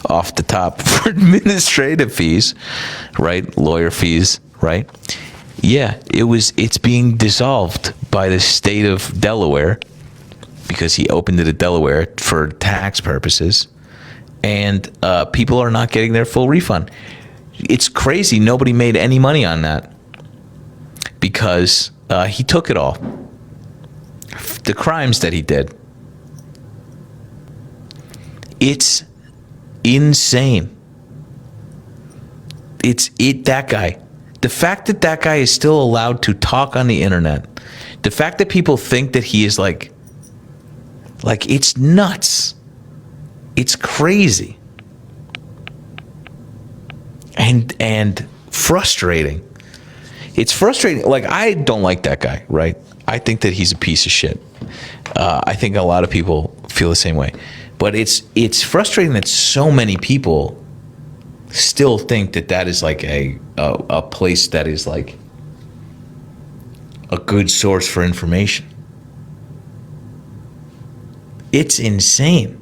off the top for administrative fees, right? Lawyer fees, right? Yeah, it's being dissolved by the state of Delaware, because he opened it in Delaware for tax purposes, and people are not getting their full refund. It's crazy. Nobody made any money on that because he took it all. The crimes that he did. It's insane. That guy. The fact that guy is still allowed to talk on the internet, the fact that people think that he is like it's nuts. It's crazy. And frustrating. It's frustrating. Like, I don't like that guy, right? I think that he's a piece of shit. I think a lot of people feel the same way. But it's frustrating that so many people still think that is like a place that is like a good source for information. It's insane.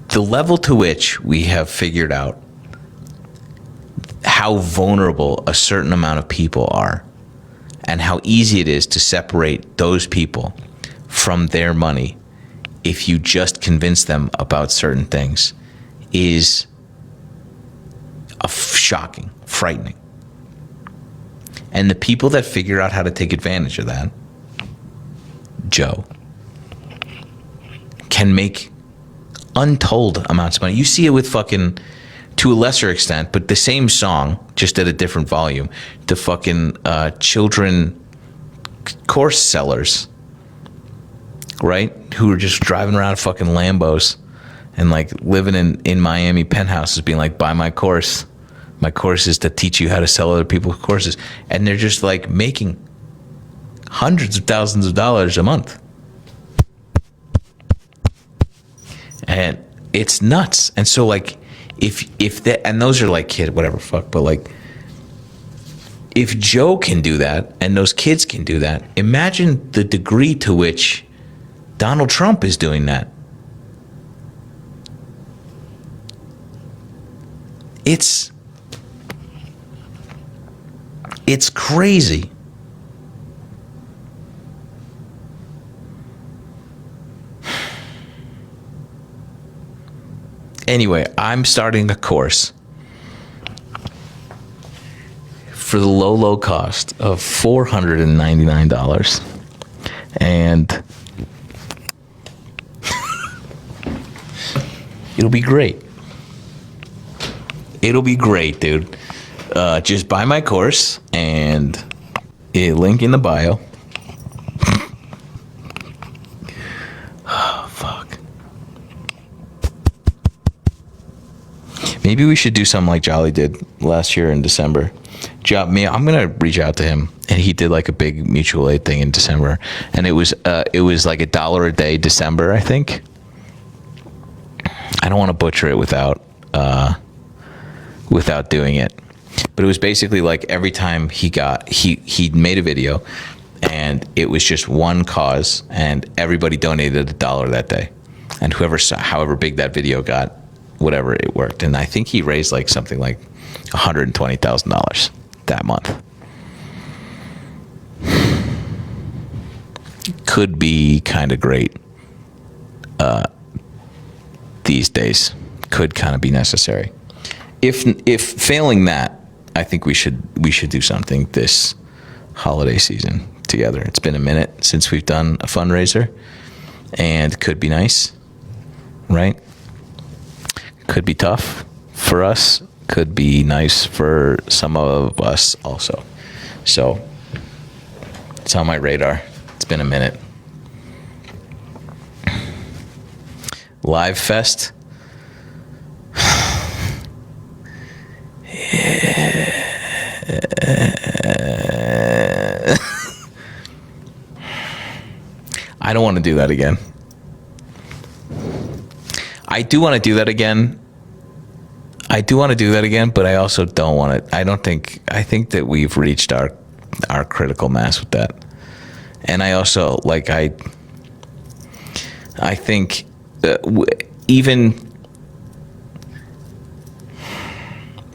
The level to which we have figured out how vulnerable a certain amount of people are and how easy it is to separate those people from their money if you just convince them about certain things is shocking, frightening. And the people that figure out how to take advantage of that, Joe, can make untold amounts of money. You see it with fucking, to a lesser extent, but the same song, just at a different volume, the fucking children course sellers, right? Who are just driving around fucking Lambos and like living in Miami penthouses being like, buy my course. My course is to teach you how to sell other people's courses. And they're just like making hundreds of thousands of dollars a month. And it's nuts. And so like, if that, and those are like kid, whatever, fuck, but like, if Joe can do that and those kids can do that, imagine the degree to which Donald Trump is doing that. It's crazy. Anyway, I'm starting a course for the low cost of $499. And it'll be great. It'll be great, dude. Just buy my course and a link in the bio. Oh, fuck. Maybe we should do something like Jolly did last year in December. I'm gonna reach out to him, and he did like a big mutual aid thing in December, and it was like $1 a day December, I think. I don't want to butcher it without doing it, but it was basically like every time he made a video, and it was just one cause, and everybody donated $1 that day, and however big that video got, whatever, it worked. And I think he raised like something like $120,000 that month. Could be kind of great these days. Could kind of be necessary. If failing that, I think we should do something this holiday season together. It's been a minute since we've done a fundraiser, and could be nice, right? Could be tough for us. Could be nice for some of us also. So it's on my radar. It's been a minute. Live Fest. I don't want to do that again. I do want to do that again. But I also don't want to. I think that we've reached our critical mass with that. And I also, like, I think even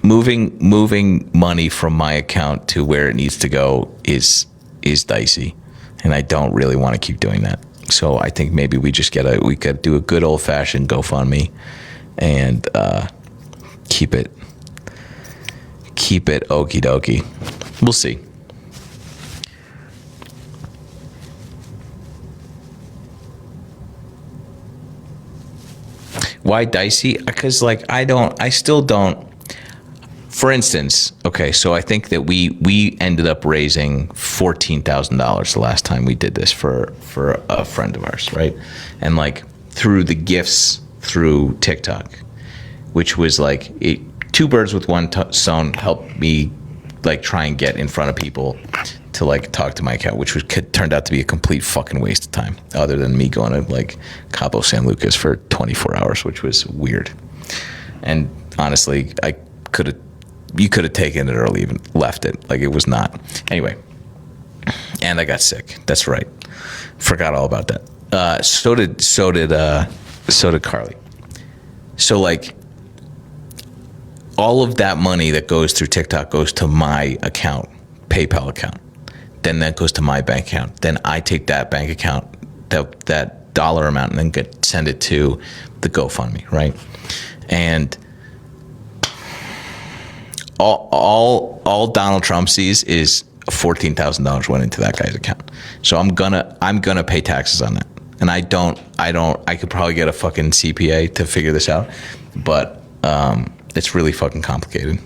moving money from my account to where it needs to go is dicey, and I don't really want to keep doing that. So I think maybe we could do a good old fashioned GoFundMe and keep it okie dokie. We'll see. Why dicey? Because I still don't. For instance, okay, so I think that we ended up raising $14,000 the last time we did this for a friend of ours, right? And like through the gifts through TikTok, which was like two birds with one stone, helped me like try and get in front of people to like talk to my account, which turned out to be a complete fucking waste of time, other than me going to like Cabo San Lucas for 24 hours, which was weird. And honestly, you could have taken it or even left it. Like, it was not. Anyway, and I got sick. That's right. Forgot all about that. So did Carly. So like, all of that money that goes through TikTok goes to my account, PayPal account. Then that goes to my bank account. Then I take that bank account, that dollar amount, and then send it to the GoFundMe, right? And all Donald Trump sees is $14,000 went into that guy's account. So I'm gonna pay taxes on that. And I could probably get a fucking CPA to figure this out, but it's really fucking complicated.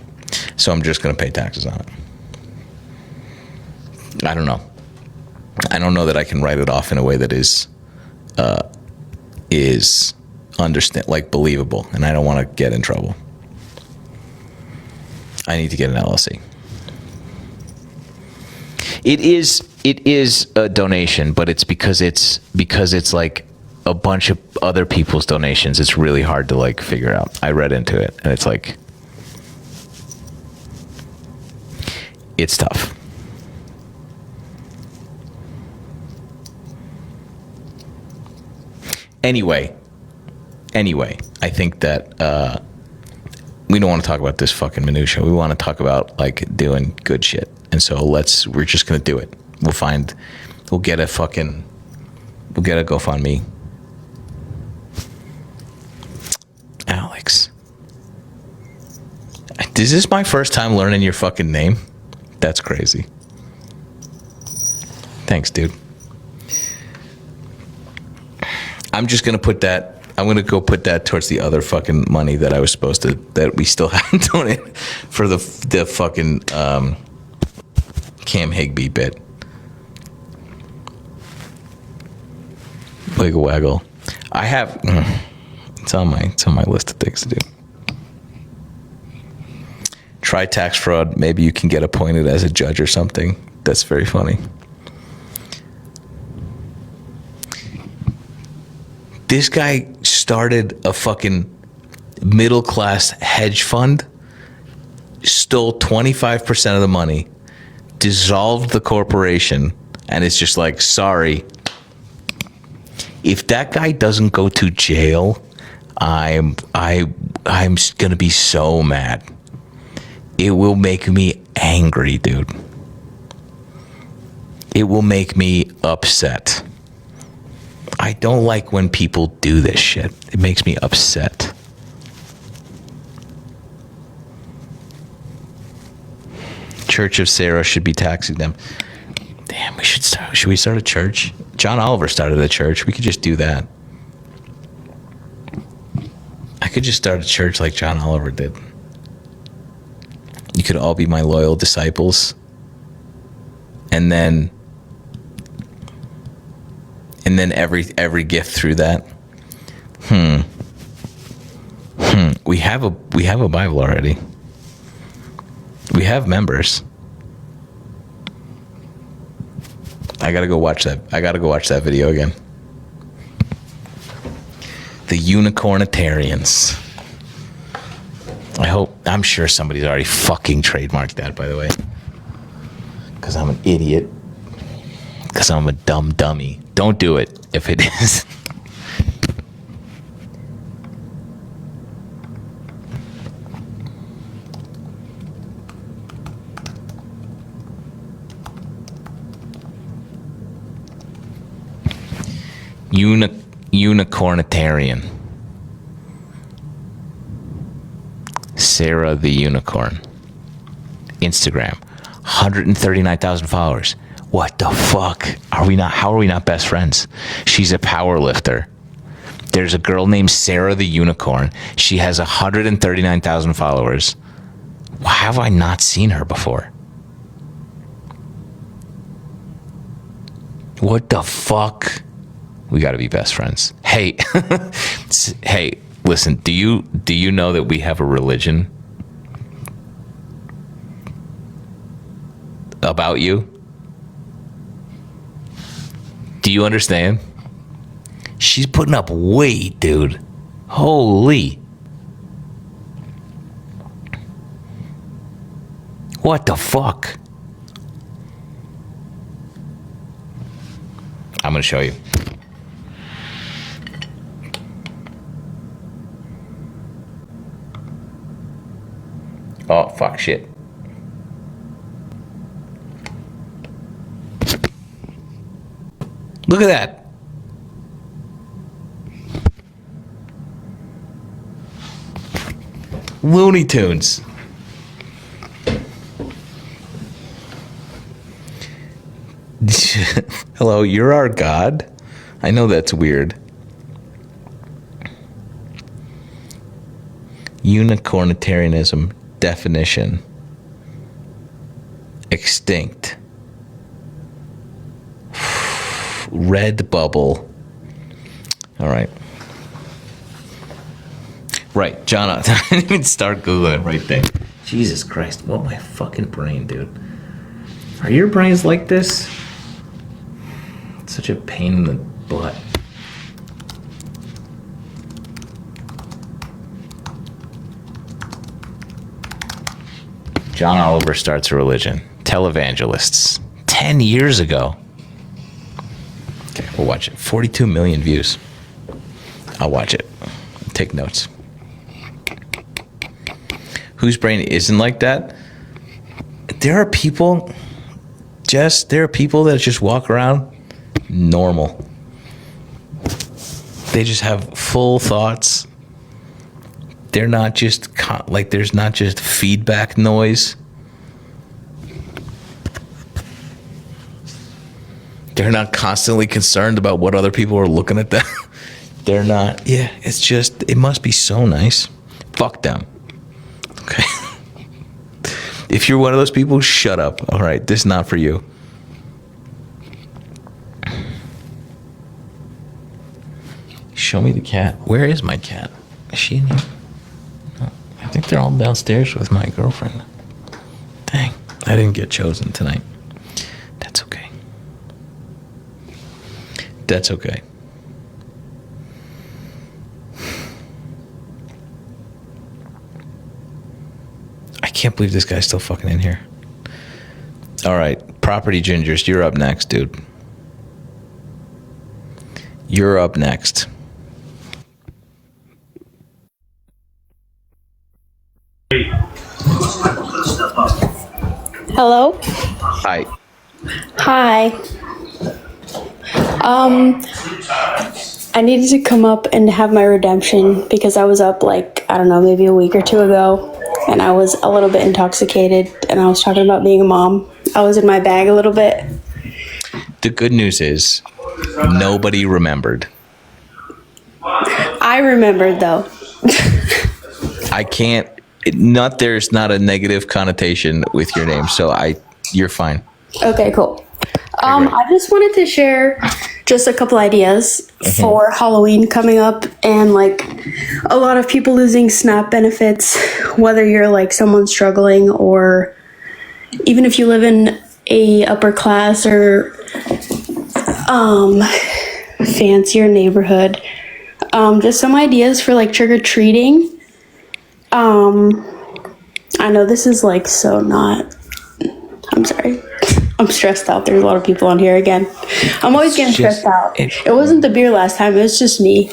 So I'm just gonna pay taxes on it. I don't know. I don't know that I can write it off in a way that is believable, and I don't want to get in trouble. I need to get an LLC. It is a donation, but it's because it's like a bunch of other people's donations. It's really hard to like figure out. I read into it, and it's like, it's tough. Anyway, I think that we don't want to talk about this fucking minutia. We want to talk about like doing good shit. And so we're just going to do it. We'll get a GoFundMe. Alex. Is this my first time learning your fucking name? That's crazy. Thanks, dude. I'm going to go put that towards the other fucking money that I was supposed to, that we still haven't donated for the fucking Cam Higby bit. Wiggle waggle. I have, it's on my list of things to do. Try tax fraud. Maybe you can get appointed as a judge or something. That's very funny. This guy started a fucking middle class hedge fund, stole 25% of the money, dissolved the corporation, and it's just like, sorry. If that guy doesn't go to jail, I'm gonna be so mad. It will make me angry, dude. It will make me upset. I don't like when people do this shit. It makes me upset. Church of Sarah should be taxing them. Damn, should we start a church? John Oliver started a church. We could just do that. I could just start a church like John Oliver did. You could all be my loyal disciples. And then every gift through that. We have a Bible already. We have members. I gotta go watch that video again. The Unicornitarians. I'm sure somebody's already fucking trademarked that, by the way. Because I'm an idiot. Because I'm a dumb dummy. Don't do it if it is. Unicornitarian. Sarah the Unicorn. Instagram. 139,000 followers. What the fuck? How are we not best friends? She's a power lifter. There's a girl named Sarah the Unicorn. She has 139,000 followers. Why have I not seen her before? What the fuck? We got to be best friends. Hey, hey, listen, do you know that we have a religion about you? Do you understand? She's putting up weight, dude. Holy. What the fuck? I'm going to show you. Oh, fuck, shit. Look at that. Looney Tunes. Hello, you're our God? I know that's weird. Unicornitarianism definition. Extinct. Red bubble. All right. Right, John. I didn't even start Googling it right then. Jesus Christ. What my fucking brain, dude. Are your brains like this? It's such a pain in the butt. John Oliver starts a religion. Televangelists. 10 years ago. Okay, we'll watch it. 42 million views. I'll watch it. Take notes. whose brain isn't like that. There are people that just walk around normal. They just have full thoughts. They're not just there's not just feedback noise. They're not constantly concerned about what other people are looking at them. They're not. Yeah, it's just, it must be so nice. Fuck them. Okay. If you're one of those people, shut up. All right, this is not for you. Show me the cat. Where is my cat? Is she in here? No, I think they're all downstairs with my girlfriend. Dang, I didn't get chosen tonight. That's okay. That's okay. I can't believe this guy's still fucking in here. All right, Property Gingers, you're up next, dude. You're up next. Hello? Hi. Hi. I needed to come up and have my redemption because I was up maybe a week or two ago, and I was a little bit intoxicated, and I was talking about being a mom. I was in my bag a little bit. The good news is nobody remembered. I remembered though. I can't. There's not a negative connotation with your name, so you're fine. Okay, cool. I just wanted to share just a couple ideas for Halloween coming up, and a lot of people losing SNAP benefits, whether you're someone struggling or even if you live in a upper class or fancier neighborhood. Just some ideas for trick-or-treating. I know this is so not, I'm sorry. I'm stressed out. There's a lot of people on here again. I'm always getting stressed out. It wasn't the beer last time. It was just me.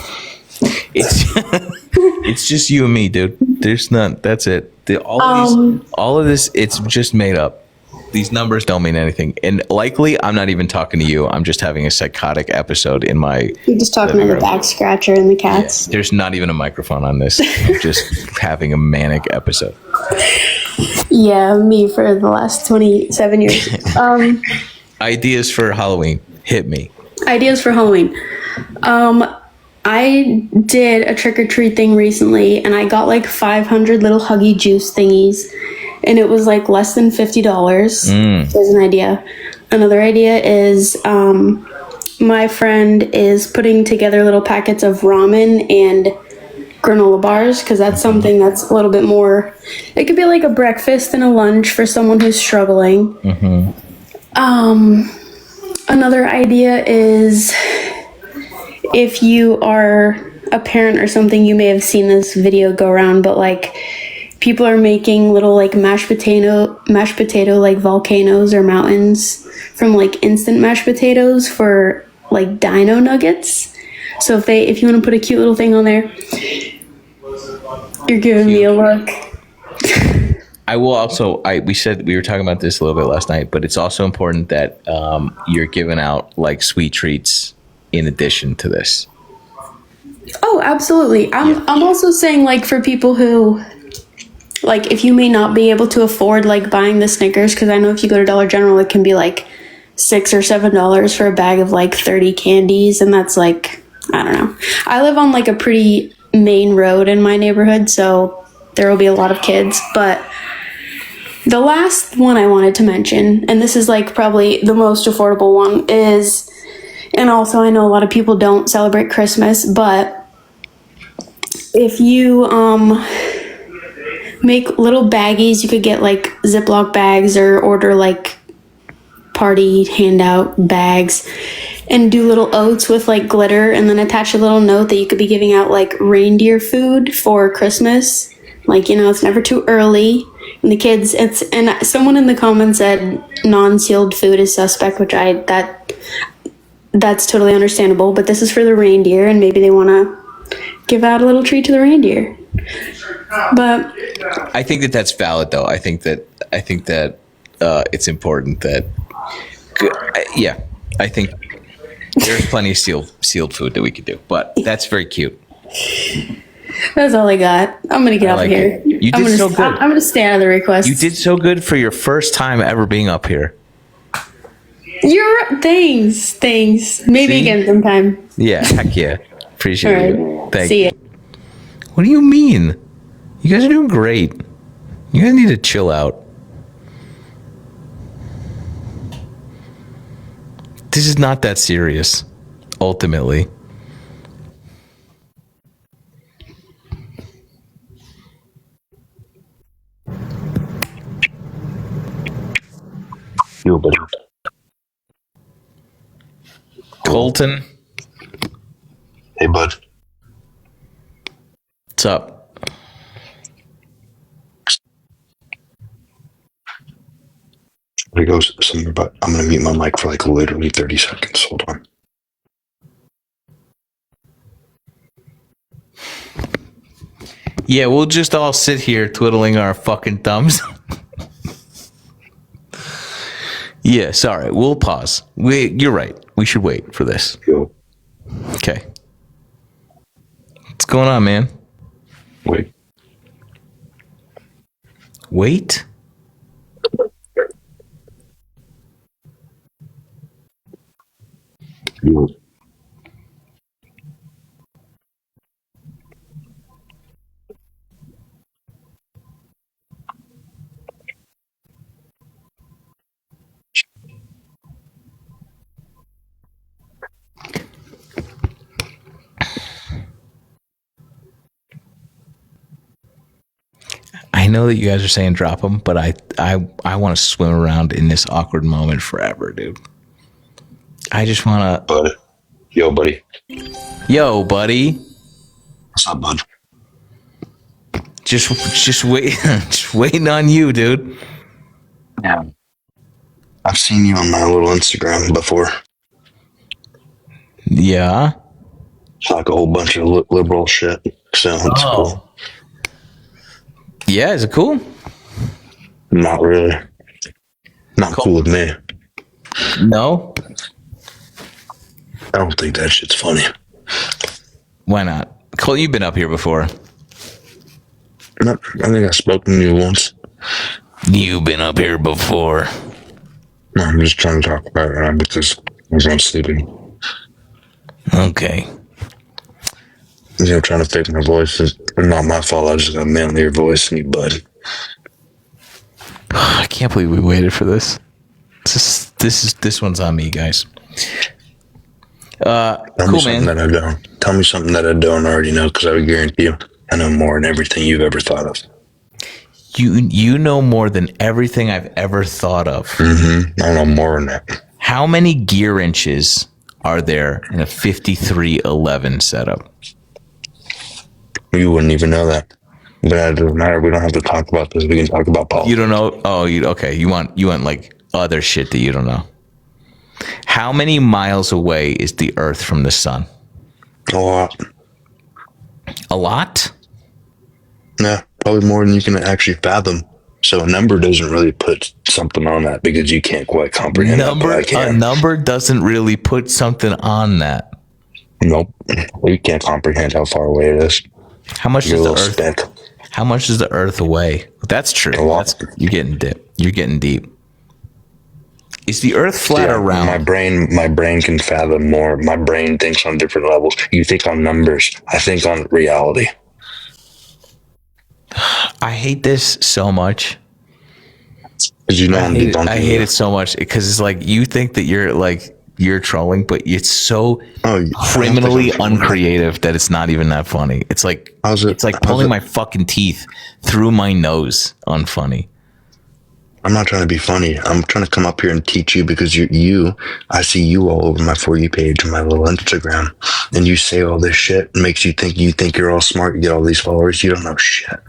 It's just you and me, dude. There's none. That's it. All of this, it's just made up. These numbers don't mean anything. And likely, I'm not even talking to you. I'm just having a psychotic episode in my... You're just talking to the back scratcher and the cats. Yeah, there's not even a microphone on this. I'm just having a manic episode. Yeah, me for the last 27 years. Ideas for Halloween. Hit me. Ideas for Halloween. I did a trick-or-treat thing recently, and I got 500 little Huggy Juice thingies, and it was less than $50. There's an idea. Another idea is my friend is putting together little packets of ramen and granola bars, because that's something that's a little bit more, it could be a breakfast and a lunch for someone who's struggling. Another idea is, if you are a parent or something, you may have seen this video go around, but people are making little mashed potato volcanoes or mountains from instant mashed potatoes for dino nuggets. So if you want to put a cute little thing on there, you're giving me a look. I will also, we were talking about this a little bit last night, but it's also important that you're giving out sweet treats in addition to this. Oh, absolutely. I'm also saying for people who, if you may not be able to afford buying the Snickers, because I know if you go to Dollar General, it can be $6 or $7 for a bag of 30 candies, and that's I don't know. I live on a pretty main road in my neighborhood, so there will be a lot of kids, but the last one I wanted to mention, and this is probably the most affordable one, is, and also I know a lot of people don't celebrate Christmas, but if you make little baggies, you could get Ziploc bags or order party handout bags and do little oats with glitter, and then attach a little note that you could be giving out reindeer food for Christmas. It's never too early. And the kids, and someone in the comments said non-sealed food is suspect, which that's totally understandable, but this is for the reindeer, and maybe they want to give out a little treat to the reindeer. But I think that that's valid, though. I think that it's important that. Yeah, I think there's plenty of sealed food that we could do, but that's very cute. That's all I got. I'm gonna get off like here. You did so good. I'm gonna stay out of the requests. You did so good for your first time ever being up here. You're thanks. Maybe See? again sometime. Yeah, heck yeah. Appreciate it. Thank See you. ya. What do you mean? You guys are doing great. You guys need to chill out. This is not that serious, ultimately. Yo, buddy. Colton, Hey, bud. what's up? There goes something about. I'm gonna mute my mic for like literally 30 seconds. Hold on. Yeah, we'll just all sit here twiddling our fucking thumbs. Yeah, sorry. We'll pause. You're right. We should wait for this. Yo, Okay. What's going on, man? wait. Wait? Yo. I know that you guys are saying drop them, but I want to swim around in this awkward moment forever, dude. I just want to. Bud. Yo, buddy. Yo, buddy. What's up, bud? Just wait. Just waiting on you, dude. Yeah. I've seen you on my little Instagram before. Yeah. It's like a whole bunch of liberal shit. So it's cool. Yeah, is it cool? Not really. Not cool with me. No. I don't think that shit's funny. Why not? Cole, you've been up here before. I think I've spoken to you once. You've been up here before. No, I'm just trying to talk about it now because I was sleeping. Okay. You know, trying to fake my voice is not my fault. I just got a manlier voice than you, bud. I can't believe we waited for this. This one's on me, guys. Tell me Cool, something man. that I don't. Tell me something that I don't already know, because I would guarantee you I know more than everything you've ever thought of. You know more than everything I've ever thought of. Mm-hmm. I know more than that. How many gear inches are there in a 5311 setup? You wouldn't even know that. But that doesn't matter. We don't have to talk about this. We can talk about politics. You don't know? Oh, okay. You want like other shit that you don't know. How many miles away is the Earth from the sun? A lot. A lot? Yeah, probably more than you can actually fathom. So a number doesn't really put something on that because you can't quite comprehend that, but I A can. number doesn't really put something on that. Nope. You can't comprehend how far away it is. How much You're is a the little Earth? speck. How much is the Earth away? That's true. A lot. You're getting deep. You're getting deep. Is the Earth flat or round? My brain can fathom more. My brain thinks on different levels. You think on numbers. I think on reality. I hate this so much. Because you know I'm debunking I you. hate it so much because it's like you think that you're trolling, but it's so criminally uncreative that it's not even that funny. It's like it's like pulling my fucking teeth through my nose unfunny. I'm not trying to be funny. I'm trying to come up here and teach you because I see you all over my For You page and my little Instagram, and you say all this shit and makes you think you're all smart. You get all these followers. You don't know shit.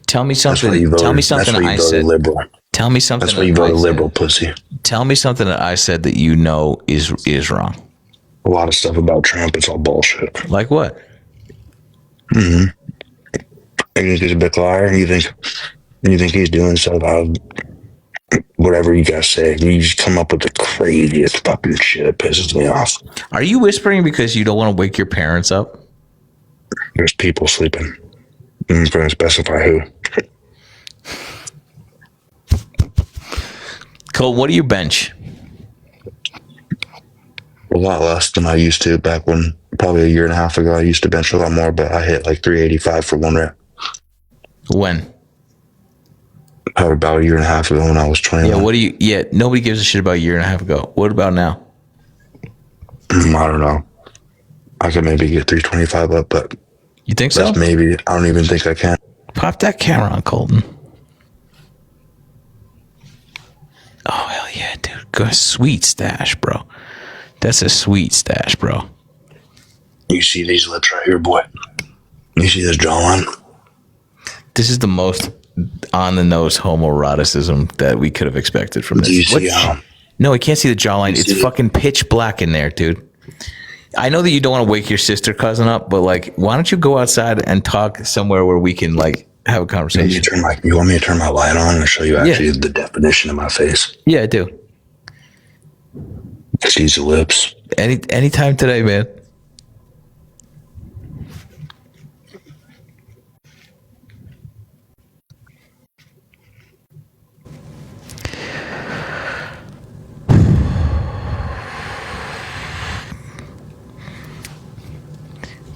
Tell me something. Tell me something I said. Liberal. Tell me something. That's why you voted liberal, pussy. Tell me something that I said that you know is wrong. A lot of stuff about Trump. It's all bullshit. Like what? You think he's a big liar? You think he's doing so about whatever you guys say? You just come up with the craziest fucking shit. It pisses me off. Are you whispering because you don't want to wake your parents up? There's people sleeping. I'm going to specify who. Cole, what do you bench? A lot less than I used to back when, probably a year and a half ago. I used to bench a lot more, but I hit like 385 for one rep. When? Probably about a year and a half ago when I was 21. Yeah, nobody gives a shit about a year and a half ago. What about now? I don't know. I could maybe get 325 up, but you think so? Maybe. I don't even think I can. Pop that camera on, Colton. Oh, hell yeah, dude. Good, sweet stash, bro. That's a sweet stash, bro. You see these lips right here, boy? You see this jawline? This is the most on-the-nose homoeroticism that we could have expected from this. Do you see No, I can't see the jawline. It's fucking pitch black in there, dude. I know that you don't want to wake your sister cousin up, but like, why don't you go outside and talk somewhere where we can like have a conversation? You want me to turn my light on and show you actually the definition of my face? Yeah, I do. See the lips. Anytime today, man.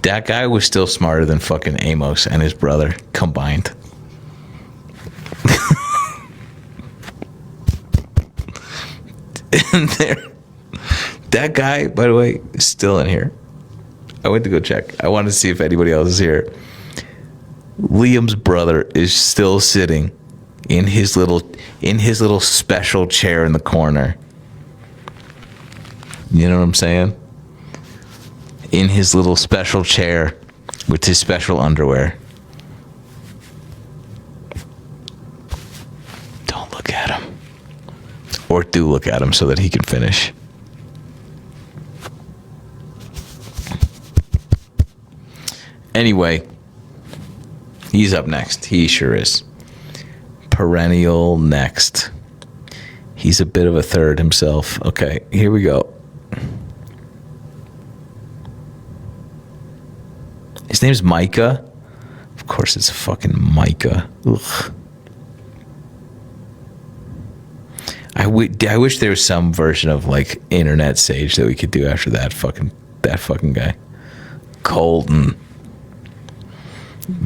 That guy was still smarter than fucking Amos and his brother combined. And that guy, by the way, is still in here. I went to go check. I wanted to see if anybody else is here. Liam's brother is still sitting in his little special chair in the corner. You know what I'm saying? In his little special chair with his special underwear. Don't look at him. Or do look at him so that he can finish. Anyway, he's up next. He sure is. Perennial next. He's a bit of a third himself. Okay, here we go. His name's Micah. Of course, it's fucking Micah. Ugh. I wish there was some version of like internet sage that we could do after that fucking guy. Colton.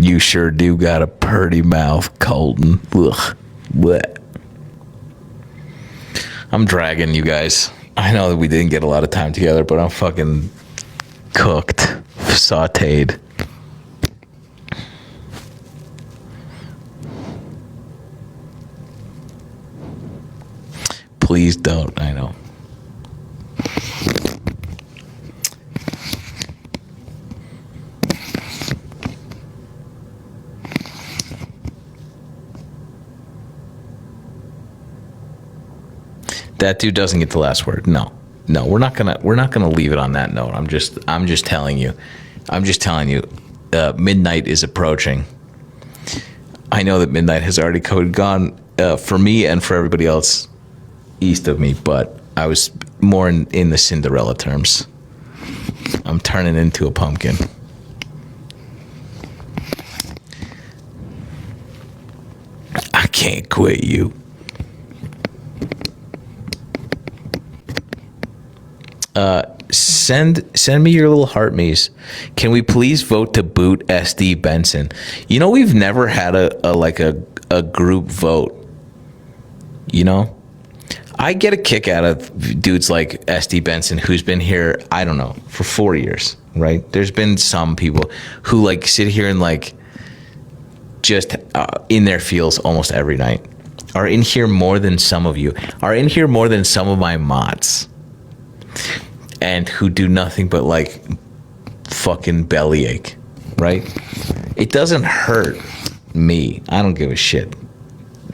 You sure do got a purty mouth, Colton. Ugh. Blech. I'm dragging you guys. I know that we didn't get a lot of time together, but I'm fucking cooked, sauteed. Please don't. I know. That dude doesn't get the last word. No, we're not gonna leave it on that note. I'm just telling you. Midnight is approaching. I know that midnight has already gone for me and for everybody else east of me, but I was more in the Cinderella terms. I'm turning into a pumpkin. I can't quit you. Send me your little heart me's. Can we please vote to boot SD Benson? You know, we've never had a group vote. You know, I get a kick out of dudes like SD Benson, who's been here, I don't know, for 4 years, right? There's been some people who like sit here and like just in their feels almost every night. Are in here more than some of you. Are in here more than some of my mods. And who do nothing but like fucking bellyache, right? It doesn't hurt me. I don't give a shit.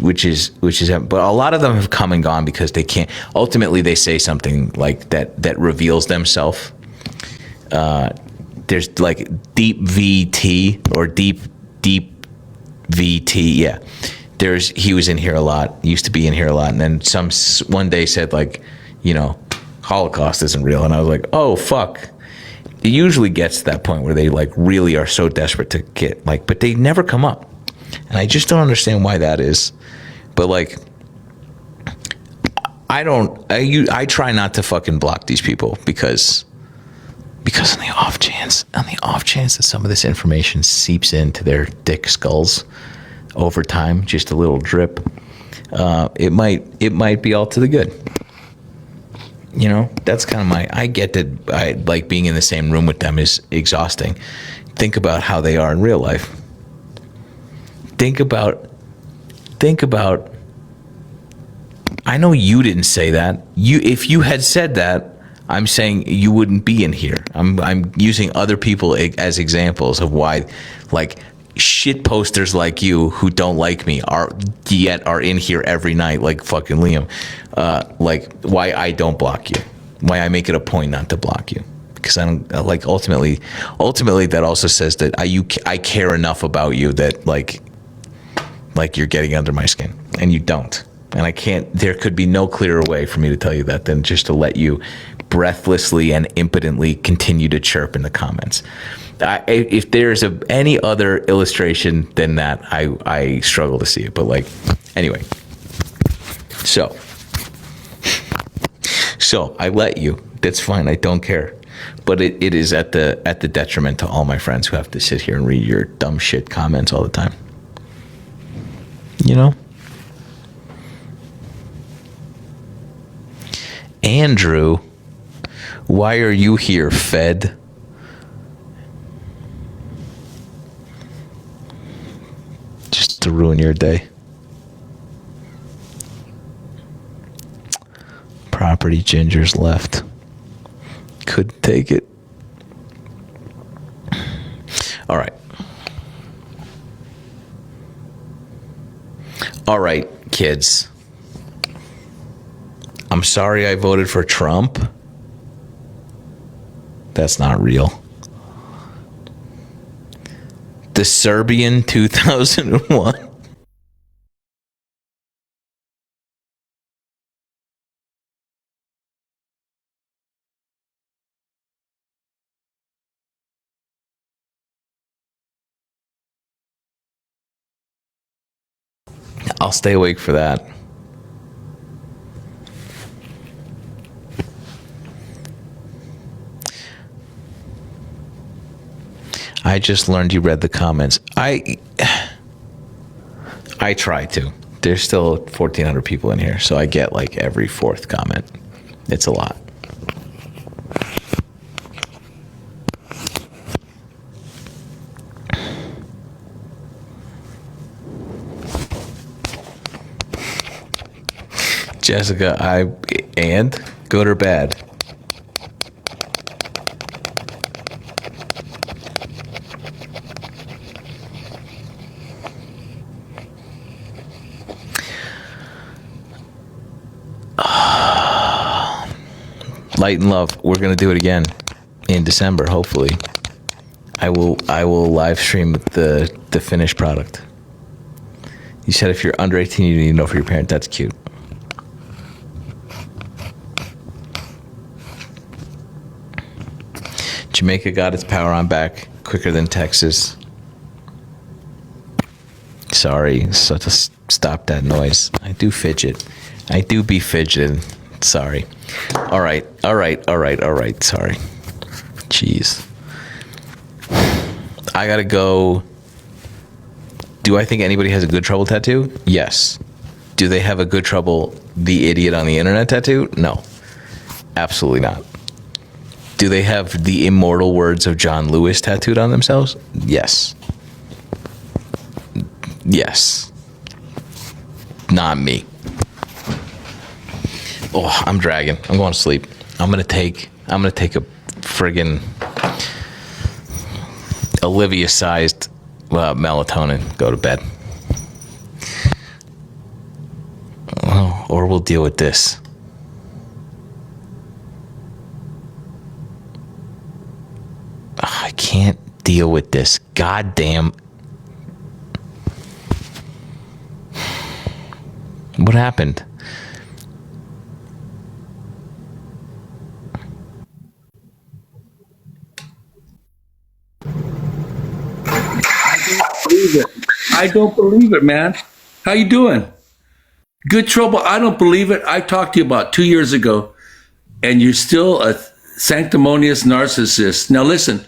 Which is, but a lot of them have come and gone because they can't. Ultimately, they say something like that reveals themselves. There's like deep VT or deep VT. Yeah, he was in here a lot. Used to be in here a lot, and then one day said like, Holocaust isn't real, and I was like, oh fuck. It usually gets to that point where they like really are so desperate to get like, but they never come up, and I just don't understand why that is. But like, I try not to fucking block these people because on the off chance that some of this information seeps into their dick skulls over time, just a little drip, it might be all to the good. That's kind of I get that I like being in the same room with them is exhausting. Think about how they are in real life. Think about, I know you didn't say that. If you had said that, I'm saying you wouldn't be in here. I'm using other people as examples of why, like, shit posters like you who don't like me are in here every night, like fucking Liam. Like, why I don't block you, why I make it a point not to block you, because I don't like. Ultimately, that also says that I care enough about you that like you're getting under my skin, and you don't. And I can't. There could be no clearer way for me to tell you that than just to let you breathlessly and impotently continue to chirp in the comments. If there's any other illustration than that, I struggle to see it. But like, anyway, so I let you. That's fine. I don't care. But it is at the detriment to all my friends who have to sit here and read your dumb shit comments all the time. Andrew, why are you here, Fed? Just to ruin your day. Property Ginger's left. Couldn't take it. All right. All right, kids. I'm sorry I voted for Trump. That's not real. The Serbian 2001. I'll stay awake for that. I just learned you read the comments. I try to. There's still 1,400 people in here, so I get like every fourth comment. It's a lot. Jessica, good or bad? Light and love. We're gonna do it again in December, hopefully. I will live stream the finished product. You said if you're under 18, you need to know for your parent. That's cute. Jamaica got its power on back quicker than Texas. Sorry, so to stop that noise. I do fidget. I do be fidgeting. Sorry. All right. Sorry. Jeez. I gotta go. Do I think anybody has a good trouble tattoo? Yes. Do they have a good trouble the idiot on the internet tattoo? No. Absolutely not. Do they have the immortal words of John Lewis tattooed on themselves? Yes. Yes. Not me. Oh, I'm dragging. I'm going to sleep. I'm gonna take a friggin' Olivia-sized melatonin. Go to bed. Oh, or we'll deal with this. I can't deal with this. Goddamn. What happened? I don't believe it, man. How you doing? Good trouble. I don't believe it. I talked to you about 2 years ago, and you're still a sanctimonious narcissist. Now listen.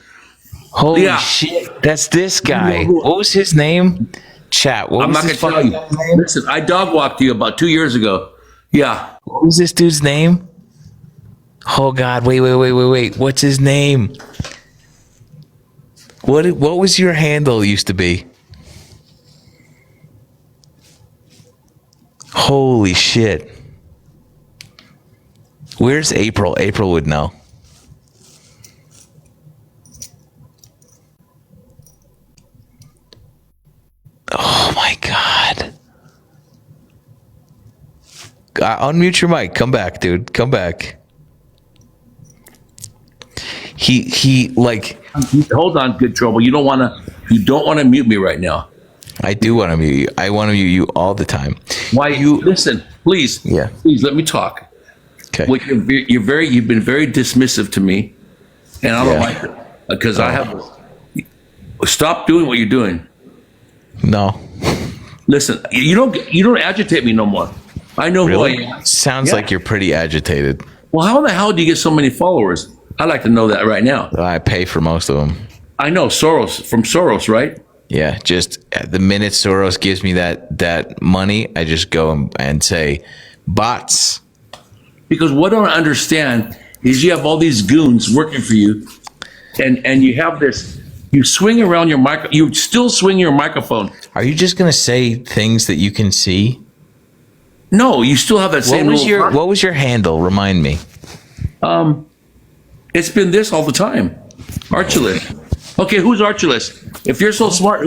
Holy shit! That's this guy. You know what was his name? Chat. What I'm was not his gonna tell you. name? Listen, I dog walked you about 2 years ago. Yeah. What was this dude's name? Oh God! Wait! What's his name? What was your handle used to be? Holy shit! Where's April? April would know. Oh my God. Unmute your mic. Come back, dude. Come back. He like. Hold on, good trouble. You don't want to mute me right now. I do want to mute you. I want to mute you all the time. Why you listen, please? Yeah. Please let me talk. Okay. Well, you've been very dismissive to me, and I don't like it because I have. Stop doing what you're doing. No. Listen, you don't agitate me no more. I know Really? who I am. Sounds like you're pretty agitated. Well, how in the hell do you get so many followers? I'd like to know that right now. I pay for most of them. I know from Soros, right? Yeah, just the minute Soros gives me that money, I just go and say, bots. Because what I don't understand is you have all these goons working for you, and you have this. You swing around your mic. You still swing your microphone. Are you just gonna say things that you can see? No, you still have that same. What was your handle? Remind me. It's been this all the time. Archulus. Okay, who's Archulus? If you're so smart,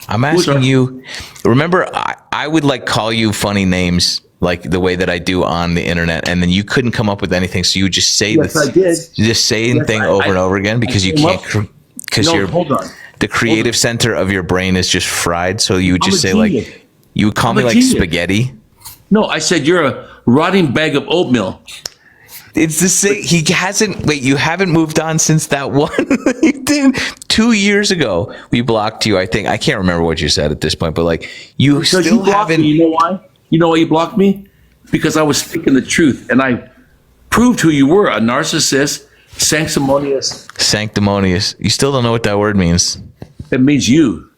I'm asking you. Remember, I would like call you funny names like the way that I do on the internet, and then you couldn't come up with anything, so you would just say yes, I did. Just saying thing over and over again because you can't. Because hold on. The creative center of your brain is just fried, so you would just say genius. like, you would call me like genius. spaghetti. No, I said you're a rotting bag of oatmeal. It's the same. He hasn't. Wait, you haven't moved on since that one. You did 2 years ago. We blocked you. I think I can't remember what you said at this point, but like you Because still you blocked haven't. me. You know why? You know why you blocked me? Because I was speaking the truth, and I proved who you were—a narcissist, sanctimonious. Sanctimonious. You still don't know what that word means. It means you.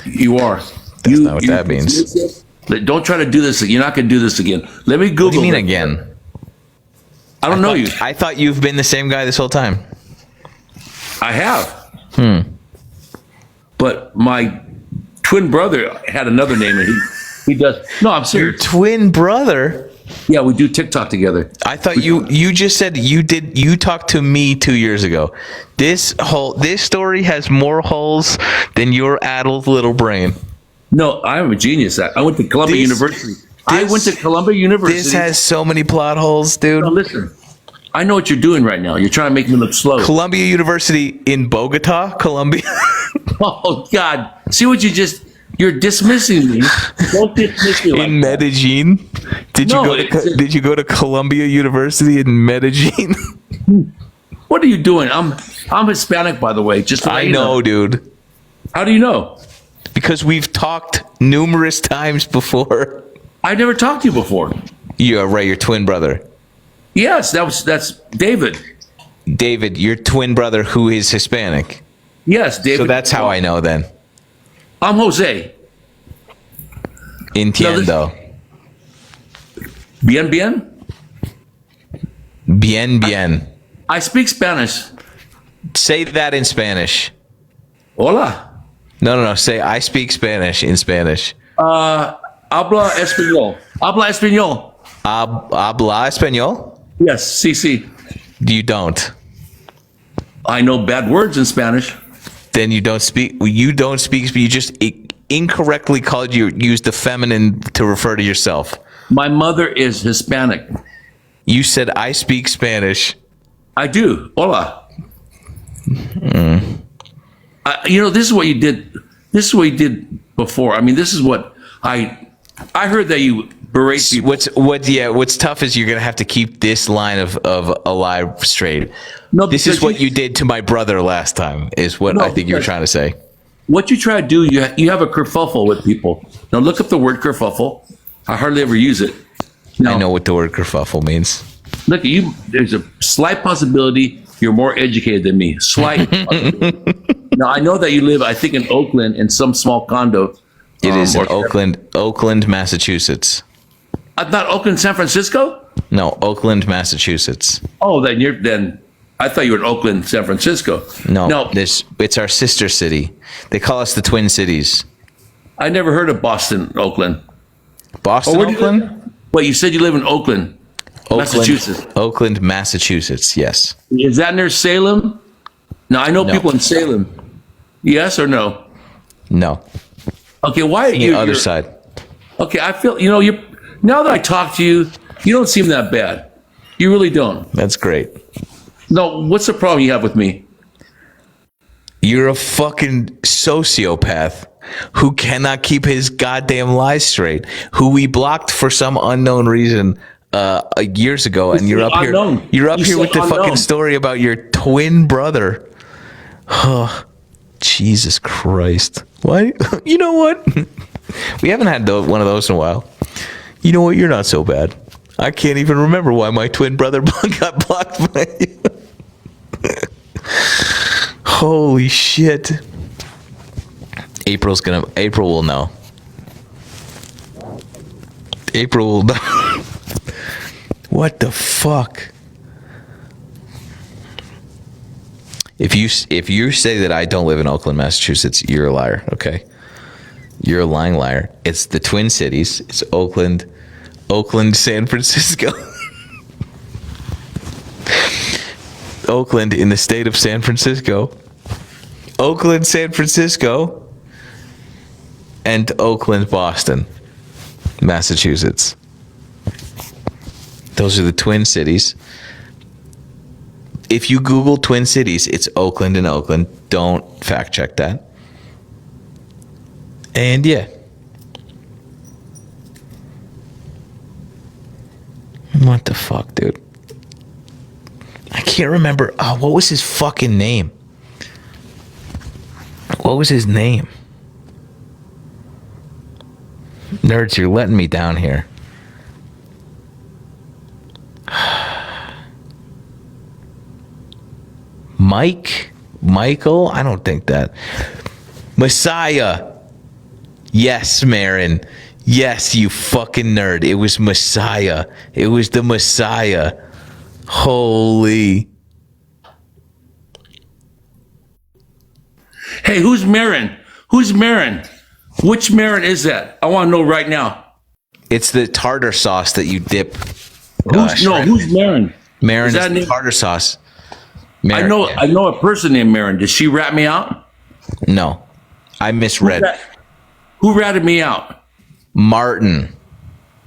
You are. That's not what that means. Don't try to do this. You're not going to do this again. Let me Google. What do you mean it. again? I don't know you. I thought you've been the same guy this whole time. I have. But my twin brother had another name, and he does. No, I'm Your serious. twin brother. Yeah, we do TikTok together. I thought you just said you talked to me 2 years ago. This story has more holes than your addled little brain. No, I'm a genius. I went to Columbia University. I went to Columbia University. This has so many plot holes, dude. Now listen, I know what you're doing right now. You're trying to make me look slow. Columbia University in Bogota, Colombia. Oh God! See what you're dismissing me. Don't dismiss me like In that. Medellin. Did you go to Columbia University in Medellin? What are you doing? I'm Hispanic, by the way. Just so I you know, dude. How do you know? Because we've talked numerous times before. I never talked to you before. You're right, your twin brother. Yes, that's David. David, your twin brother who is Hispanic. Yes, David. So that's how I know then. I'm Jose. Entiendo. Bien, bien. Bien, bien. I speak Spanish. Say that in Spanish. Hola. No. Say I speak Spanish in Spanish. Habla español. Habla español. Habla español? Yes, sí. You don't. I know bad words in Spanish. Then you don't speak. You don't speak. You just incorrectly used the feminine to refer to yourself. My mother is Hispanic. You said I speak Spanish. I do. Hola. This is what you did. This is what you did before. I mean, this is what I I heard that you berate people. What's tough is you're gonna have to keep this line of alive straight. No, this is because what you did to my brother last time, is what I think you're trying to say. What you try to do, you have a kerfuffle with people. Now look up the word kerfuffle. I hardly ever use it. Now, I know what the word kerfuffle means. Look, there's a slight possibility you're more educated than me. Slight possibility. Now, I know that you live, I think, in Oakland in some small condo. It is in Oakland, Massachusetts. Not Oakland, San Francisco? No, Oakland, Massachusetts. Oh, then I thought you were in Oakland, San Francisco. No, it's our sister city. They call us the Twin Cities. I never heard of Boston, Oakland. Boston, Oakland? Wait, you said you live in Oakland, Massachusetts. Oakland, Massachusetts, yes. Is that near Salem? No, I know people in Salem. Yes or no? No. Okay, why are you the other side? Okay, I feel you're now that I talk to you, you don't seem that bad. You really don't. That's great. No, what's the problem you have with me? You're a fucking sociopath who cannot keep his goddamn lies straight, who we blocked for some unknown reason years ago, and you're up here with the fucking story about your twin brother. Oh, Jesus Christ. Why? You know what? We haven't had one of those in a while. You know what? You're not so bad. I can't even remember why my twin brother got blocked by you. Holy shit. April will know. April will know. What the fuck? If you say that I don't live in Oakland, Massachusetts, you're a liar, okay? You're a lying liar. It's the Twin Cities. It's Oakland, San Francisco. Oakland in the state of San Francisco. Oakland, San Francisco. And Oakland, Boston, Massachusetts. Those are the Twin Cities. If you Google Twin Cities, it's Oakland and Oakland. Don't fact check that. And yeah. What the fuck, dude? I can't remember. Oh, what was his fucking name? What was his name? Nerds, you're letting me down here. Michael? I don't think that. Messiah. Yes, Marin. Yes, you fucking nerd. It was Messiah. It was the Messiah. Holy. Hey, who's Marin? Who's Marin? Which Marin is that? I want to know right now. It's the tartar sauce that you dip. Who's Marin? Marin is the tartar sauce. Marin, I know a person named Marin. Did she rat me out? No, I misread. Who ratted me out? Martin.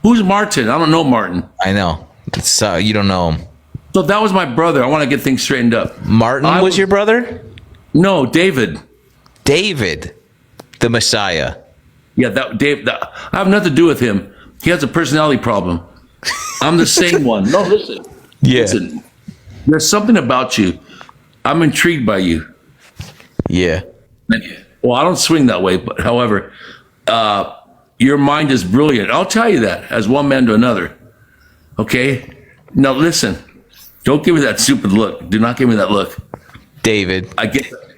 Who's Martin? I don't know Martin. I know. It's, you don't know him. So that was my brother. I want to get things straightened up. Martin was your brother? No, David. David, the Messiah. Yeah, I have nothing to do with him. He has a personality problem. I'm the same one. No, listen. Yeah. Listen. There's something about you. I'm intrigued by you. Yeah. Well, I don't swing that way, but however, your mind is brilliant. I'll tell you that as one man to another. Okay? Now listen. Don't give me that stupid look. Do not give me that look. David. I get that.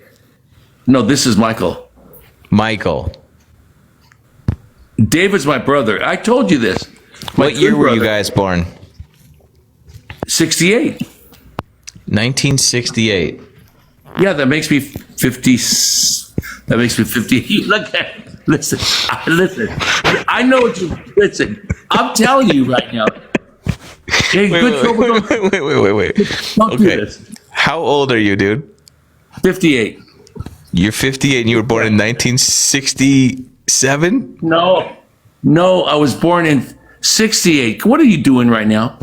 No, this is Michael. Michael. David's my brother. I told you this. What year were you guys born? 68. 1968. Yeah, that makes me 50. That makes me 50. Look at listen. I know what you listen. I'm telling you right now. Hey, wait. Don't do this. How old are you, dude? 58. You're 58 and you were born in 1967? No, I was born in 68. What are you doing right now?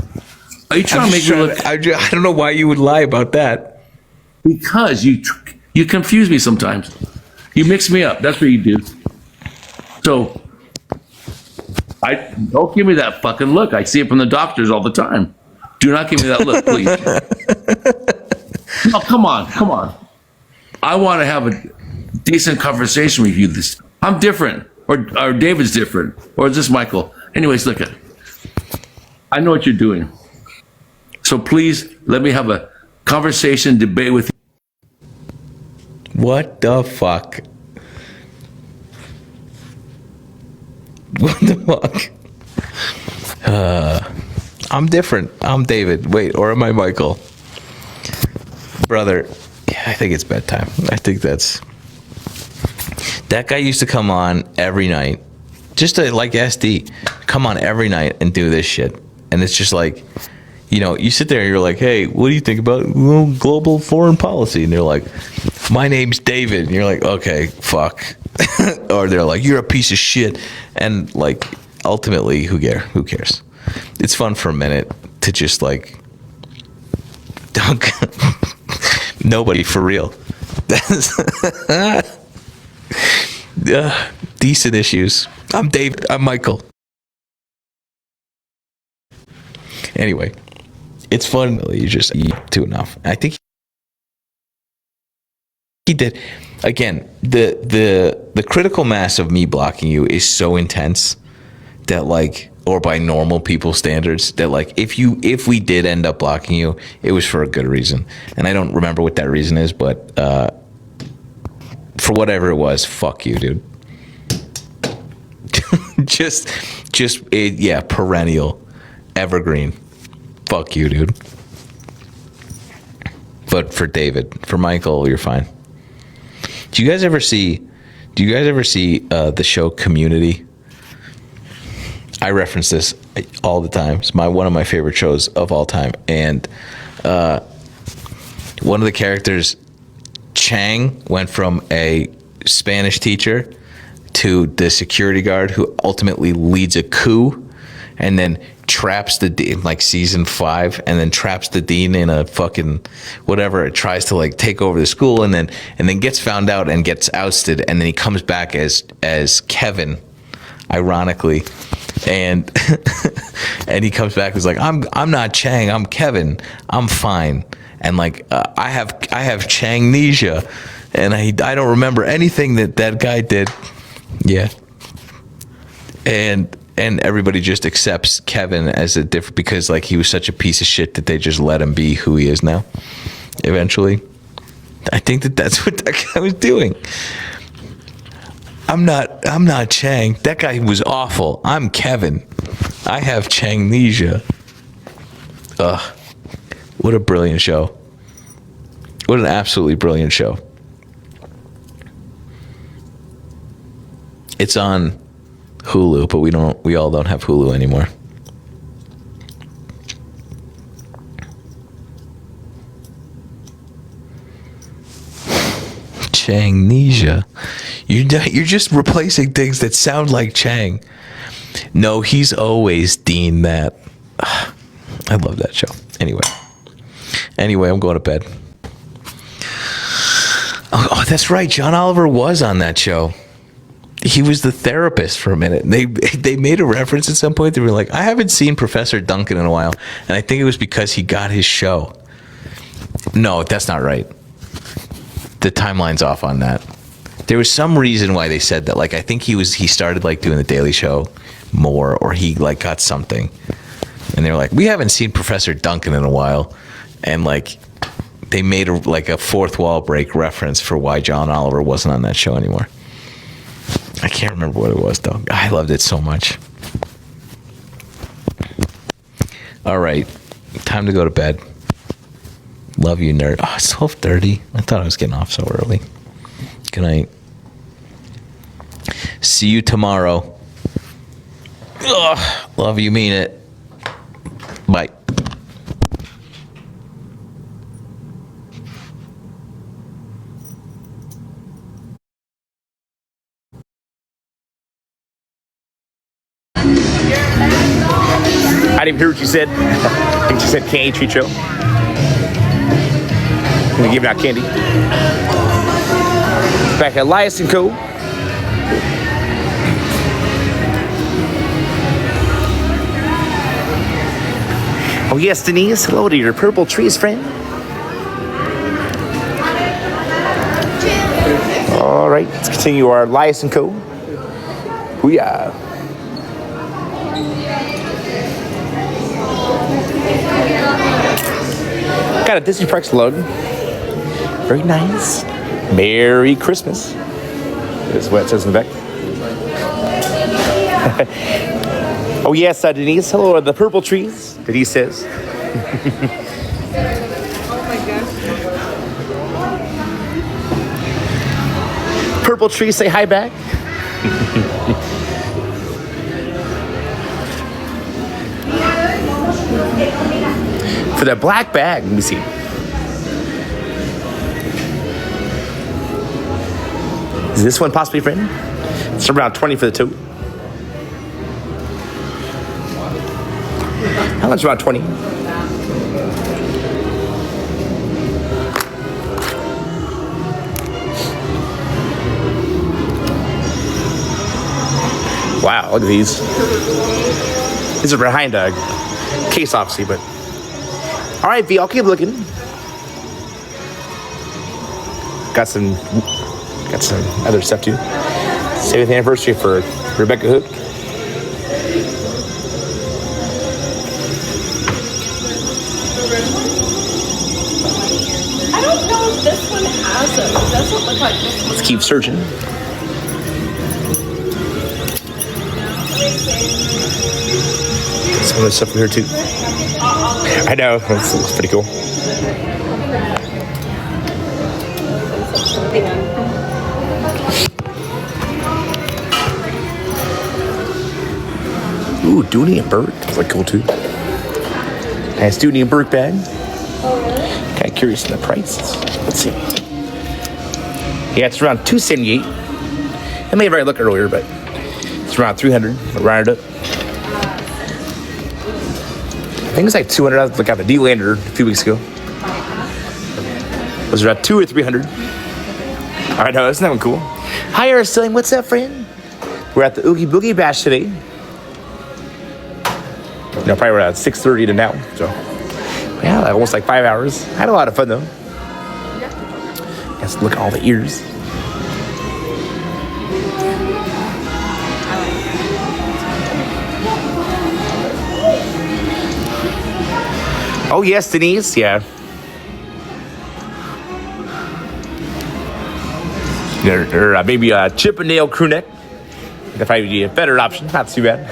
Are you trying to make me look? I don't know why you would lie about that. Because you confuse me sometimes. You mix me up. That's what you do. So Don't give me that fucking look. I see it from the doctors all the time. Do not give me that look, please. Oh, come on. I want to have a decent conversation with you. I'm different, or David's different, or is this Michael? Anyways, look at. I know what you're doing. So please let me have a conversation, debate with you. What the fuck? What the fuck? I'm different. I'm David. Wait, or am I Michael? Brother, yeah, I think it's bedtime. I think that guy used to come on every night. Just to, like SD, come on every night and do this shit. And it's just like, you know, you sit there and you're like, hey, what do you think about global foreign policy? And they're like, my name's David. And you're like, okay, fuck. Or they're like, you're a piece of shit. And like, ultimately, who cares? It's fun for a minute to just like, nobody for real. Decent issues. I'm David. I'm Michael. Anyway, it's fun. You just eat too enough. I think he did. Again, the critical mass of me blocking you is so intense that like, or by normal people standards, that like if we did end up blocking you, it was for a good reason. And I don't remember what that reason is, but for whatever it was, fuck you, dude. just perennial, evergreen. Fuck you, dude. But for David, for Michael, you're fine. Do you guys ever see the show Community? I reference this all the time. It's one of my favorite shows of all time. And one of the characters, Chang, went from a Spanish teacher to the security guard who ultimately leads a coup and then traps the dean, like season 5, and then traps the dean in a fucking whatever. It tries to like take over the school and then gets found out and gets ousted, and then he comes back as Kevin, ironically, and and he comes back and is like, I'm not Chang, I'm Kevin, I'm fine, and like I have Changnesia, and I don't remember anything that guy did. Yeah. And everybody just accepts Kevin as a different, because like he was such a piece of shit that they just let him be who he is now. Eventually, I think that's what that guy was doing. I'm not Chang. That guy was awful. I'm Kevin. I have Changnesia. Ugh. What a brilliant show. What an absolutely brilliant show. It's on Hulu, but we all don't have Hulu anymore. Changnesia. You're just replacing things that sound like Chang. No, he's always Dean that. I love that show. Anyway, I'm going to bed. Oh, that's right. John Oliver was on that show. He was the therapist for a minute. They made a reference at some point. They were like, I haven't seen Professor Duncan in a while. And I think it was because he got his show. No, that's not right. The timeline's off on that. There was some reason why they said that. Like, I think he started like doing the Daily Show more, or he like got something. And they were like, we haven't seen Professor Duncan in a while. And like, they made a fourth wall break reference for why John Oliver wasn't on that show anymore. I can't remember what it was, though. I loved it so much. All right. Time to go to bed. Love you, nerd. Oh, it's 12:30. I thought I was getting off so early. Good night. See you tomorrow. Ugh, love you, mean it. Bye. I didn't even hear what you said. I think you said can't eat treat show. I'm gonna give out candy. Back at Elias & Co. Oh, yes, Denise. Hello to your purple trees, friend. All right, let's continue our liaison code. Booyah. Got a Disney Parks logo. Very nice. Merry Christmas. Is what it says in the back. Oh, yes, Denise. Hello to the purple trees, Denise says. Purple trees say hi back. For the black bag, let me see. Is this one possibly, friend? It's around 20 for the tote. How much? Around 20. Wow, look at these. These are behind a case, obviously, but. All right, V, I'll keep looking. Got some other stuff too. 7th anniversary for Rebecca Hook. I don't know if this one has them. It doesn't look like this one. Let's keep searching. Some other stuff from here too. I know, that's pretty cool. Ooh, Dooney and Burke. That's like cool too. Nice Dooney and Burke bag. Kind of curious in the prices. Let's see. Yeah, it's around $278. I may have already looked earlier, but it's around $300. I'll round it up. I think it's like $200. I looked at the D-Lander a few weeks ago. Was it around $200 or $300? All right, no, isn't that one cool? Hi, Aracelian. What's up, friend? We're at the Oogie Boogie Bash today. You know, probably around 6:30 to now. So, yeah, almost like 5 hours. I had a lot of fun though. Let's look at all the ears. Oh yes, Denise. Yeah. Or maybe a Chippendale crew neck. That'd probably be a better option. Not too bad.